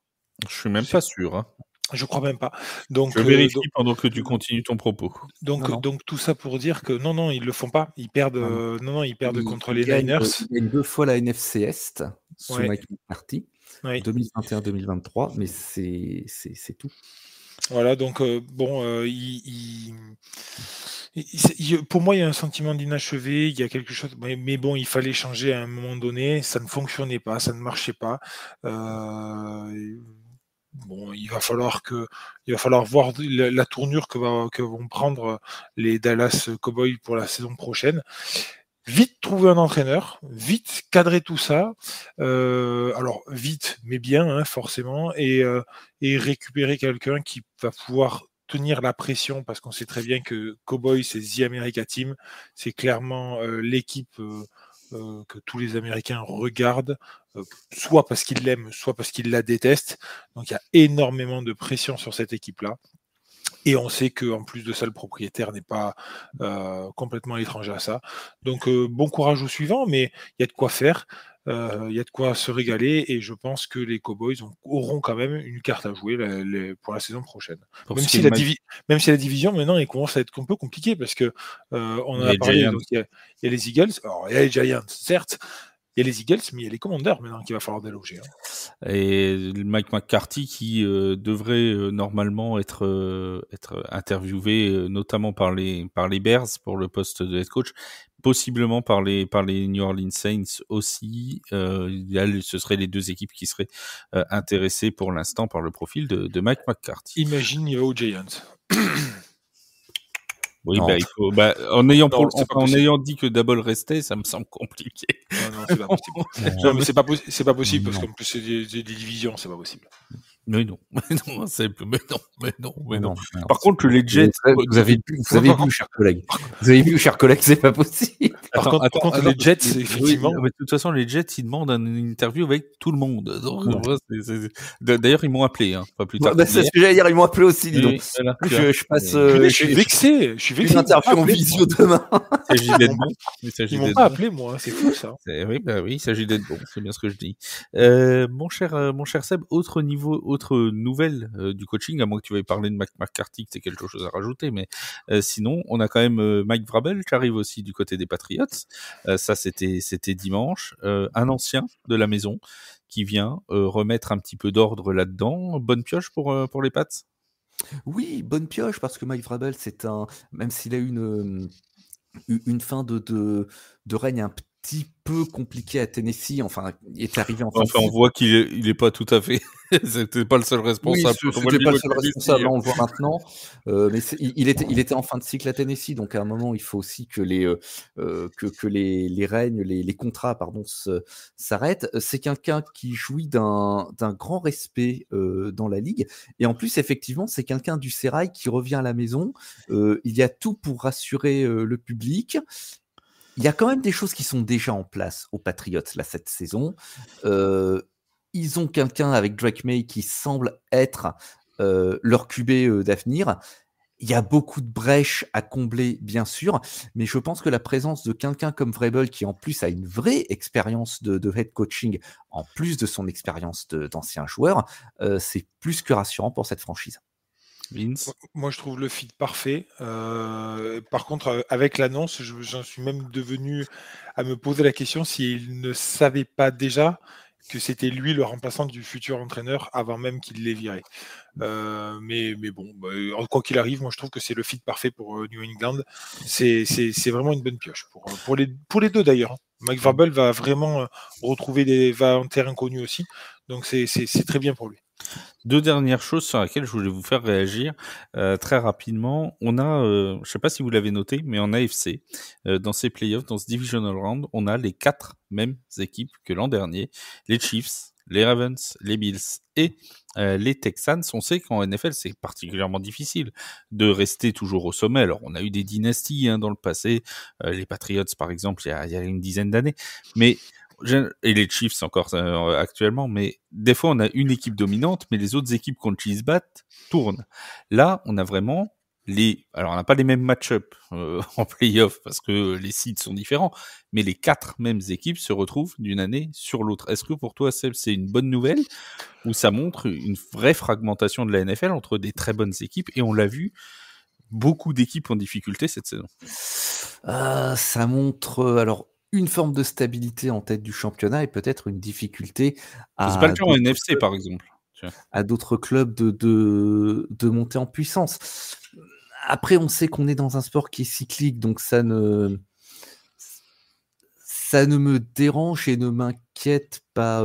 S1: Je suis même pas sûr. Hein.
S3: Je crois même pas. Donc,
S1: je vérifie pendant que tu continues ton propos.
S3: Donc tout ça pour dire que non, ils le font pas. Ils perdent. Ils perdent contre les Niners.
S2: Ils gagnent 2 fois la NFC Est sous
S3: Ouais.
S2: Mike McCarthy,
S3: Ouais.
S2: 2021-2023, mais c'est tout.
S3: Voilà, donc pour moi, il y a un sentiment d'inachevé, il y a quelque chose, mais bon, il fallait changer à un moment donné, ça ne fonctionnait pas, ça ne marchait pas. bon, il va falloir voir la tournure que vont prendre les Dallas Cowboys pour la saison prochaine. Vite trouver un entraîneur, vite cadrer tout ça, alors vite, mais bien, hein, forcément, et récupérer quelqu'un qui va pouvoir tenir la pression, parce qu'on sait très bien que Cowboys, c'est The America Team, c'est clairement l'équipe que tous les Américains regardent, soit parce qu'ils l'aiment, soit parce qu'ils la détestent. Donc il y a énormément de pression sur cette équipe-là. Et on sait qu'en plus de ça, le propriétaire n'est pas complètement étranger à ça. Donc bon courage aux suivants, mais il y a de quoi faire, il y a de quoi se régaler, et je pense que les Cowboys auront quand même une carte à jouer pour la saison prochaine. Même si la division maintenant elle commence à être un peu compliquée, parce que on en a parlé, donc il y a les Eagles, alors il y a les Giants, certes. Il y a les Eagles, mais il y a les Commanders maintenant qu'il va falloir déloger. Hein.
S1: Et Mike McCarthy qui devrait normalement être interviewé notamment par les Bears pour le poste de head coach, possiblement par les New Orleans Saints aussi. Ce seraient les deux équipes qui seraient intéressées pour l'instant par le profil de Mike McCarthy.
S3: Imagine il va aux Giants.
S1: Oui, il faut, en ayant dit que Double restait, ça me semble compliqué.
S3: Non, c'est pas possible. Non, mais c'est pas possible, parce qu'en plus c'est des divisions, c'est pas possible.
S1: Mais non. Par contre, les Jets.
S2: Vous avez vu, chers collègues. C'est pas possible.
S3: Par contre, les Jets, effectivement.
S1: Oui, mais de toute façon, les Jets, ils demandent une interview avec tout le monde. Donc, d'ailleurs, ils m'ont appelé, hein, pas plus tard.
S2: C'est ce que j'allais dire, ils m'ont appelé aussi, dis donc. Voilà, je passe.
S3: Je suis vexé.
S2: Une interview en visio demain.
S1: Il s'agit d'être bon.
S3: Ils m'ont pas appelé, moi. C'est fou, ça.
S1: Oui, il s'agit d'être bon. C'est bien ce que je dis. Mon cher Seb, autre nouvelle du coaching, à moins que tu veuilles parler de McCarthy, que tu aies quelque chose à rajouter, mais sinon, on a quand même Mike Vrabel qui arrive aussi du côté des Patriots. Ça, c'était dimanche. Un ancien de la maison qui vient remettre un petit peu d'ordre là-dedans. Bonne pioche pour les Pats?
S2: Oui, bonne pioche, parce que Mike Vrabel, même s'il a eu une fin de règne un petit peu compliqué à Tennessee, enfin, il est arrivé en fin
S1: on voit qu'il est pas tout à fait. C'était pas le seul responsable.
S2: Oui, c'était pas le seul responsable, on le voit maintenant. Mais il était en fin de cycle à Tennessee, donc à un moment, il faut aussi que les règnes, les contrats, s'arrêtent. C'est quelqu'un qui jouit d'un grand respect dans la ligue, et en plus, effectivement, c'est quelqu'un du sérail qui revient à la maison. Il y a tout pour rassurer le public. Il y a quand même des choses qui sont déjà en place aux Patriots là cette saison. Ils ont quelqu'un avec Drake May qui semble être leur QB d'avenir. Il y a beaucoup de brèches à combler, bien sûr, mais je pense que la présence de quelqu'un comme Vrabel, qui en plus a une vraie expérience de head coaching, en plus de son expérience d'ancien joueur, c'est plus que rassurant pour cette franchise.
S1: Vince?
S3: Moi, je trouve le fit parfait. Par contre, avec l'annonce, j'en suis même devenu à me poser la question s'il ne savait pas déjà que c'était lui le remplaçant du futur entraîneur avant même qu'il l'ait viré. Mais bon, quoi qu'il arrive, moi je trouve que c'est le fit parfait pour New England. C'est vraiment une bonne pioche pour les deux d'ailleurs. Mike Vrabel va vraiment va en terrain connu aussi, donc c'est très bien pour lui.
S1: Deux dernières choses sur lesquelles je voulais vous faire réagir très rapidement. On a, je ne sais pas si vous l'avez noté, mais en AFC, dans ces playoffs, dans ce divisional round, on a les 4 mêmes équipes que l'an dernier. Les Chiefs, les Ravens, les Bills et les Texans. On sait qu'en NFL, c'est particulièrement difficile de rester toujours au sommet. Alors, on a eu des dynasties dans le passé, les Patriots par exemple, il y a une dizaine d'années, mais et les Chiefs encore actuellement, mais des fois on a une équipe dominante, mais les autres équipes contre qui ils se battent tournent. Là, on a vraiment alors on n'a pas les mêmes match-up en play-off parce que les seeds sont différents, mais les 4 mêmes équipes se retrouvent d'une année sur l'autre. Est-ce que pour toi, Seb, c'est une bonne nouvelle ou ça montre une vraie fragmentation de la NFL entre des très bonnes équipes, et on l'a vu, beaucoup d'équipes en difficulté cette saison?
S2: Ça montre une forme de stabilité en tête du championnat et peut-être une difficulté
S1: c'est pas le cas en NFC par exemple,
S2: à d'autres clubs de monter en puissance. Après, on sait qu'on est dans un sport qui est cyclique, donc ça ne me dérange et ne m'inquiète m'inquiète pas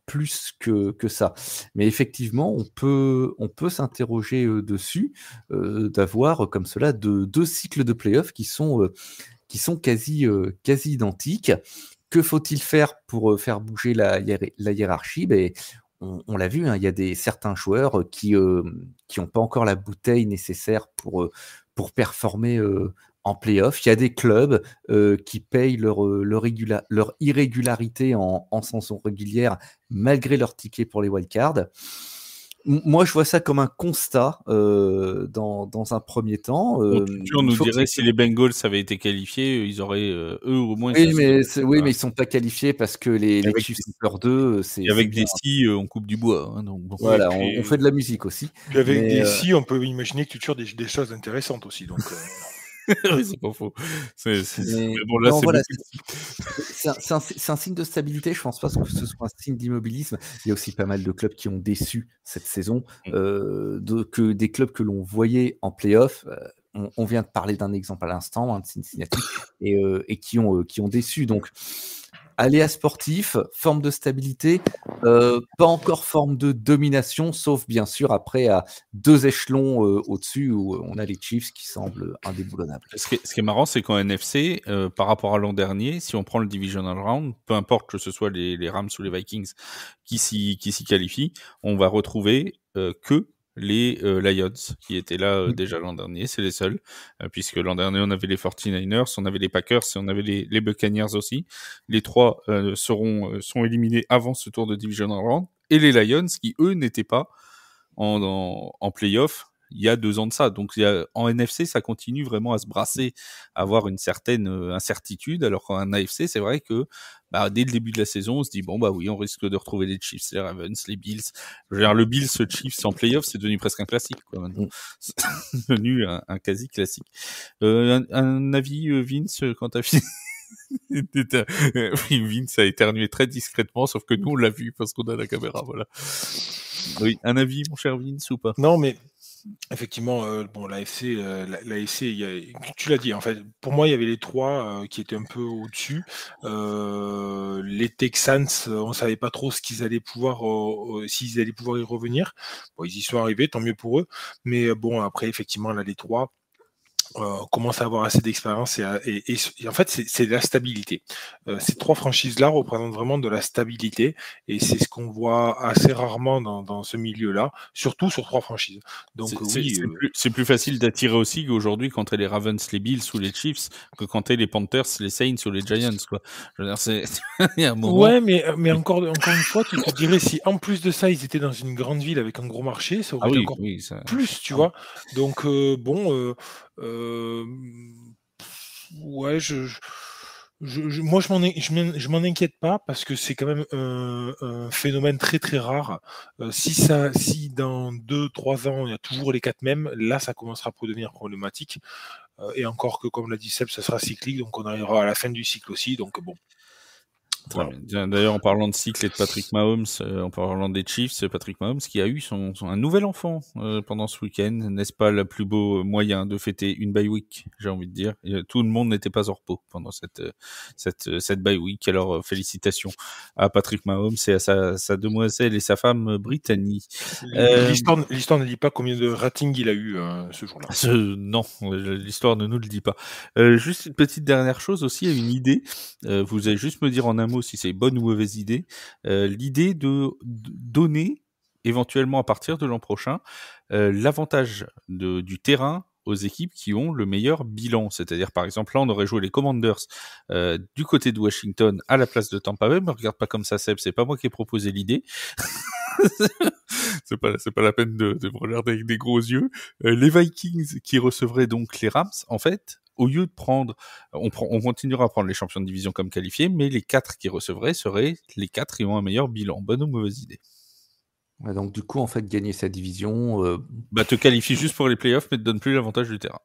S2: plus que ça. Mais effectivement, on peut s'interroger dessus, d'avoir comme cela deux cycles de playoffs qui sont quasi identiques. Que faut-il faire pour faire bouger la hiérarchie? On l'a vu, hein, il y a certains joueurs qui n'ont pas encore la bouteille nécessaire pour performer en play-off. Il y a des clubs qui payent leur irrégularité en saison régulière malgré leur ticket pour les wildcards. Moi, je vois ça comme un constat dans un premier temps.
S1: Tu nous dirais si les Bengals avaient été qualifiés, ils auraient eux au moins.
S2: Oui, mais ils sont pas qualifiés parce que les Chiefs sont peur d'eux.
S1: Et avec des scies, on coupe du bois. Hein, donc bon.
S2: Voilà, on fait de la musique aussi.
S3: Puis avec des scies, on peut imaginer que tu tires des choses intéressantes aussi. Donc.
S1: Oui, c'est pas faux. C'est
S2: un signe de stabilité. Je pense pas que ce soit un signe d'immobilisme. Il y a aussi pas mal de clubs qui ont déçu cette saison, que des clubs que l'on voyait en play-off. On vient de parler d'un exemple à l'instant, de Cincinnati, et qui ont déçu. Donc, aléa sportif, forme de stabilité, pas encore forme de domination, sauf bien sûr après à 2 échelons au-dessus où on a les Chiefs qui semblent indéboulonnables.
S1: Ce qui est marrant, c'est qu'en NFC, par rapport à l'an dernier, si on prend le divisional round, peu importe que ce soit les Rams ou les Vikings qui s'y qualifient, on va retrouver que les Lions qui étaient là déjà l'an dernier, c'est les seuls, puisque l'an dernier on avait les 49ers, on avait les Packers et on avait les Buccaneers aussi. Les trois sont éliminés avant ce tour de divisional round, et les Lions qui eux n'étaient pas en play-off il y a 2 ans de ça. Donc en NFC, ça continue vraiment à se brasser, à avoir une certaine incertitude, alors qu'en AFC, c'est vrai que dès le début de la saison, on se dit bon oui, on risque de retrouver les Chiefs, les Ravens, les Bills. Je veux dire, le Bills Chiefs en playoff, c'est devenu presque un classique quoi maintenant. C'est devenu un quasi classique. Un avis Vince quand t'as fini? Oui, Vince a éternué très discrètement, sauf que nous on l'a vu parce qu'on a la caméra, voilà. Oui, un avis mon cher Vince ou pas?
S3: Non mais effectivement, l'AFC, tu l'as dit, en fait, pour moi, il y avait les 3 qui étaient un peu au-dessus. Les Texans, on savait pas trop s'ils allaient pouvoir y revenir. Bon, ils y sont arrivés, tant mieux pour eux. Mais après, effectivement, là, les 3 commencent à avoir assez d'expérience et en fait, c'est de la stabilité. Ces 3 franchises-là représentent vraiment de la stabilité et c'est ce qu'on voit assez rarement dans ce milieu-là, surtout sur 3 franchises. Donc
S1: c'est plus facile d'attirer aussi qu'aujourd'hui quand t'es les Ravens, les Bills ou les Chiefs que quand t'es les Panthers, les Saints ou les Giants, quoi. Je veux dire, il y a un moment.
S3: Ouais, mais encore une fois, tu te dirais si en plus de ça, ils étaient dans une grande ville avec un gros marché, ça aurait été encore plus, tu vois. Donc ouais, moi je m'en inquiète pas parce que c'est quand même un phénomène très très rare. Si dans 2-3 ans il y a toujours les 4 mêmes, là ça commencera à devenir problématique. Et encore que comme l'a dit Seb, ça sera cyclique, donc on arrivera à la fin du cycle aussi. Donc bon.
S1: Voilà. D'ailleurs, en parlant de cycle et de Patrick Mahomes, en parlant des Chiefs, Patrick Mahomes qui a eu un nouvel enfant pendant ce week-end, n'est-ce pas le plus beau moyen de fêter une bye week, j'ai envie de dire. Tout le monde n'était pas en repos pendant cette bye week. Alors félicitations à Patrick Mahomes et à sa demoiselle et sa femme Brittany.
S3: L'histoire ne dit pas combien de ratings il a eu ce jour-là.
S1: Non, l'histoire ne nous le dit pas. Juste une petite dernière chose aussi, une idée. Vous allez juste me dire en un mot si c'est une bonne ou mauvaise idée. L'idée de donner, éventuellement à partir de l'an prochain, l'avantage du terrain aux équipes qui ont le meilleur bilan. C'est-à-dire, par exemple, là, on aurait joué les Commanders du côté de Washington à la place de Tampa Bay. Mais regarde pas comme ça, Seb, c'est pas moi qui ai proposé l'idée. c'est pas la peine de me regarder avec des gros yeux. Les Vikings qui recevraient donc les Rams, en fait, au lieu de prendre, on continuera à prendre les champions de division comme qualifiés, mais les 4 qui recevraient seraient les 4 qui ont un meilleur bilan. Bonne ou mauvaise idée?
S2: Ouais, donc du coup, en fait, gagner sa division...
S1: te qualifie juste pour les playoffs, mais te donne plus l'avantage du terrain.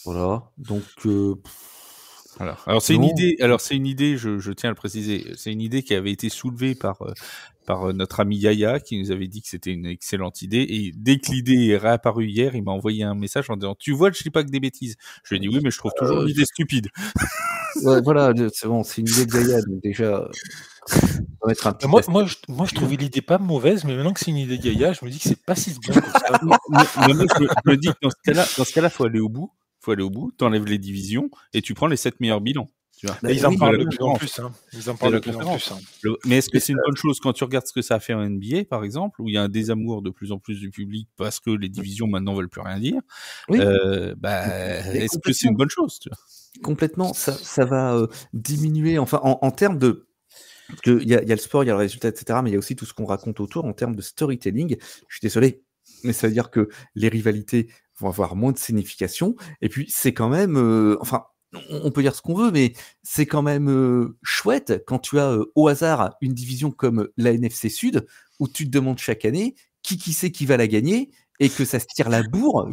S2: Voilà. Donc,
S1: Alors c'est une idée. Alors c'est une idée. Je tiens à le préciser. C'est une idée qui avait été soulevée par notre ami Yaya, qui nous avait dit que c'était une excellente idée. Et dès que l'idée est réapparue hier, il m'a envoyé un message en disant: "Tu vois, je dis pas que des bêtises." Je lui ai dit: "Oui, mais je trouve toujours l'idée stupide."
S2: Ouais, voilà, c'est bon, c'est une idée de Yaya, donc déjà, on va mettre un petit
S3: Moi, je trouvais l'idée pas mauvaise, mais maintenant que c'est une idée de Yaya, je me dis que c'est pas si bien que ça.
S1: Mais moi, je me dis que dans ce cas-là, faut aller au bout. T'enlèves les divisions et tu prends les 7 meilleurs bilans. Tu vois.
S3: Ils en parlent de plus en plus. Ils en parlent de plus en plus.
S1: Mais est-ce que c'est une bonne chose quand tu regardes ce que ça a fait en NBA, par exemple, où il y a un désamour de plus en plus du public parce que les divisions maintenant veulent plus rien dire?
S2: Oui.
S1: Est-ce que c'est une bonne chose, tu vois?
S2: Complètement, ça va diminuer, enfin, en termes de. Parce qu'il y a le sport, il y a le résultat, etc. Mais il y a aussi tout ce qu'on raconte autour en termes de storytelling. Je suis désolé, mais ça veut dire que les rivalités vont avoir moins de signification. Et puis, c'est quand même. Enfin, on peut dire ce qu'on veut, mais c'est quand même chouette quand tu as au hasard une division comme la NFC Sud, où tu te demandes chaque année qui c'est qui va la gagner. Et que ça se tire la bourre,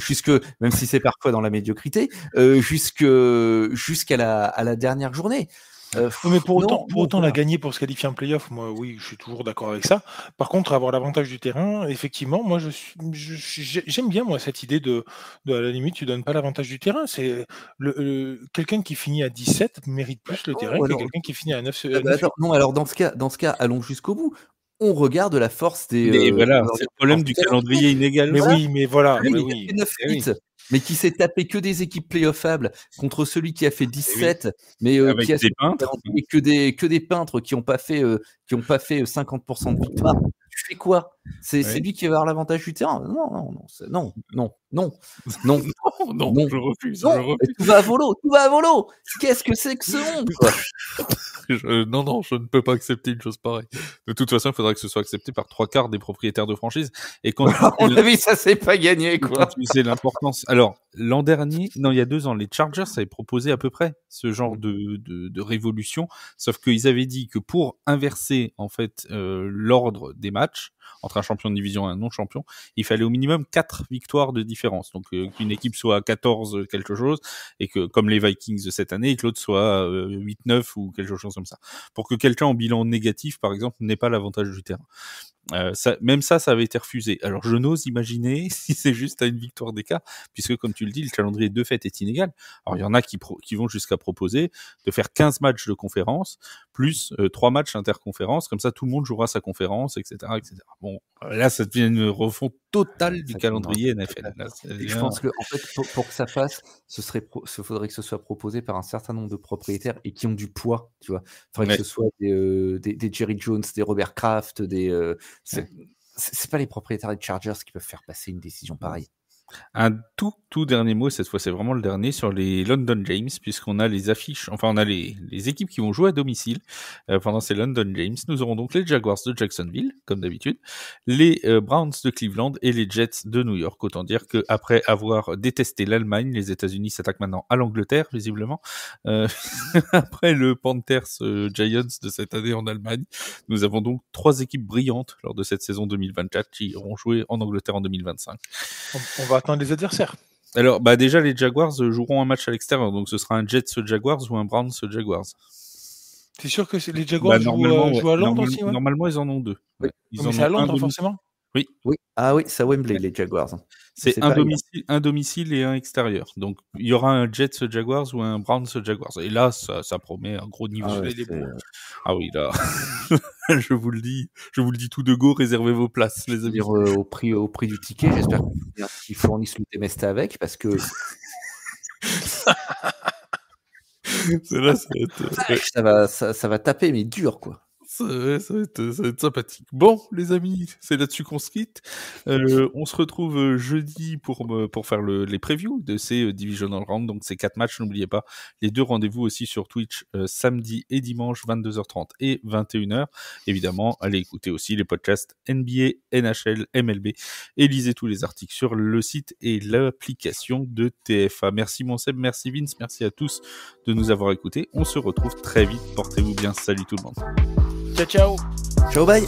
S2: même si c'est parfois dans la médiocrité, jusqu'à la dernière journée.
S3: Mais pour autant la gagner pour se qualifier en play-off, moi, oui, je suis toujours d'accord avec ça. Par contre, avoir l'avantage du terrain, effectivement, moi, j'aime bien, moi, cette idée de à la limite, tu donnes pas l'avantage du terrain. C'est quelqu'un qui finit à 17 mérite plus le terrain que quelqu'un qui finit à 9.
S2: Non, alors dans ce cas, allons jusqu'au bout. On regarde la force des.
S1: Et voilà, c'est le problème du calendrier inégal.
S3: Mais oui, mais voilà.
S2: Mais qui s'est tapé que des équipes playoffables contre celui qui a fait 17, mais qui a
S1: des peintres.
S2: Et que des peintres qui n'ont pas fait 50% de victoire. Tu fais quoi? C'est lui qui va avoir l'avantage du terrain? Non,
S1: je refuse.
S2: Tout va à volo. Qu'est-ce que c'est que ce monde, quoi?
S1: Non, je ne peux pas accepter une chose pareille. De toute façon, il faudrait que ce soit accepté par 3/4 des propriétaires de franchise. Et quand
S2: à mon avis, ça c'est pas gagné, quoi.
S1: C'est l'importance. Alors, l'an dernier, non, il y a 2 ans, les Chargers avaient proposé à peu près ce genre de révolution, sauf qu'ils avaient dit que pour inverser en fait l'ordre des matchs entre un champion de division et un non-champion, il fallait au minimum 4 victoires de différence. Donc qu'une équipe soit à 14 quelque chose, et que comme les Vikings de cette année, et que l'autre soit 8-9 ou quelque chose comme ça. Pour que quelqu'un en bilan négatif, par exemple, n'ait pas l'avantage du terrain. Ça avait été refusé. Alors je n'ose imaginer si c'est juste à une victoire d'écart, puisque comme tu le dis, le calendrier de fait est inégal. Alors il y en a qui vont jusqu'à proposer de faire 15 matchs de conférence, plus 3 matchs interconférence, comme ça tout le monde jouera sa conférence, etc. Bon, là ça devient une refonte totale du calendrier NFL. Là,
S2: je pense que en fait, pour que ça fasse, faudrait que ce soit proposé par un certain nombre de propriétaires et qui ont du poids, tu vois. Faudrait que ce soit des Jerry Jones, des Robert Kraft, c'est pas les propriétaires des Chargers qui peuvent faire passer une décision pareille.
S1: Un tout dernier mot, cette fois c'est vraiment le dernier, sur les London Games, puisqu'on a les affiches, enfin on a les équipes qui vont jouer à domicile pendant ces London Games. Nous aurons donc les Jaguars de Jacksonville, comme d'habitude, les Browns de Cleveland et les Jets de New York. Autant dire qu'après avoir détesté l'Allemagne, les États-Unis s'attaquent maintenant à l'Angleterre, visiblement. Après le Panthers Giants de cette année en Allemagne, nous avons donc 3 équipes brillantes lors de cette saison 2024 qui auront joué en Angleterre en 2025.
S3: On va attendre les adversaires.
S1: Alors, déjà, les Jaguars joueront un match à l'extérieur, donc ce sera un Jets Jaguars ou un Browns Jaguars.
S3: C'est sûr que les Jaguars jouent à Londres aussi, ouais.
S1: Normalement, ils en ont 2.
S3: Oui. Mais c'est à Londres, forcément.
S1: Oui.
S2: Ah oui, c'est à Wembley, les Jaguars.
S1: C'est un domicile et un extérieur. Donc, il y aura un Jets Jaguars ou un Browns Jaguars. Et là, ça promet un gros niveau. Ah oui, là, je vous le dis tout de go, réservez vos places, les amis.
S2: Au prix du ticket, j'espère qu'ils fournissent le Temesta avec, parce que... ça va taper, mais dur, quoi.
S1: Ça va être sympathique. Bon, les amis, c'est là-dessus qu'on se quitte. On se retrouve jeudi pour faire les previews de ces Divisional Round. Donc, ces 4 matchs, n'oubliez pas. Les 2 rendez-vous aussi sur Twitch, samedi et dimanche, 22h30 et 21h. Évidemment, allez écouter aussi les podcasts NBA, NHL, MLB. Et lisez tous les articles sur le site et l'application de TFA. Merci mon Seb, merci Vince, merci à tous de nous avoir écoutés. On se retrouve très vite. Portez-vous bien. Salut tout le monde.
S3: Ciao.
S2: Ciao, bye.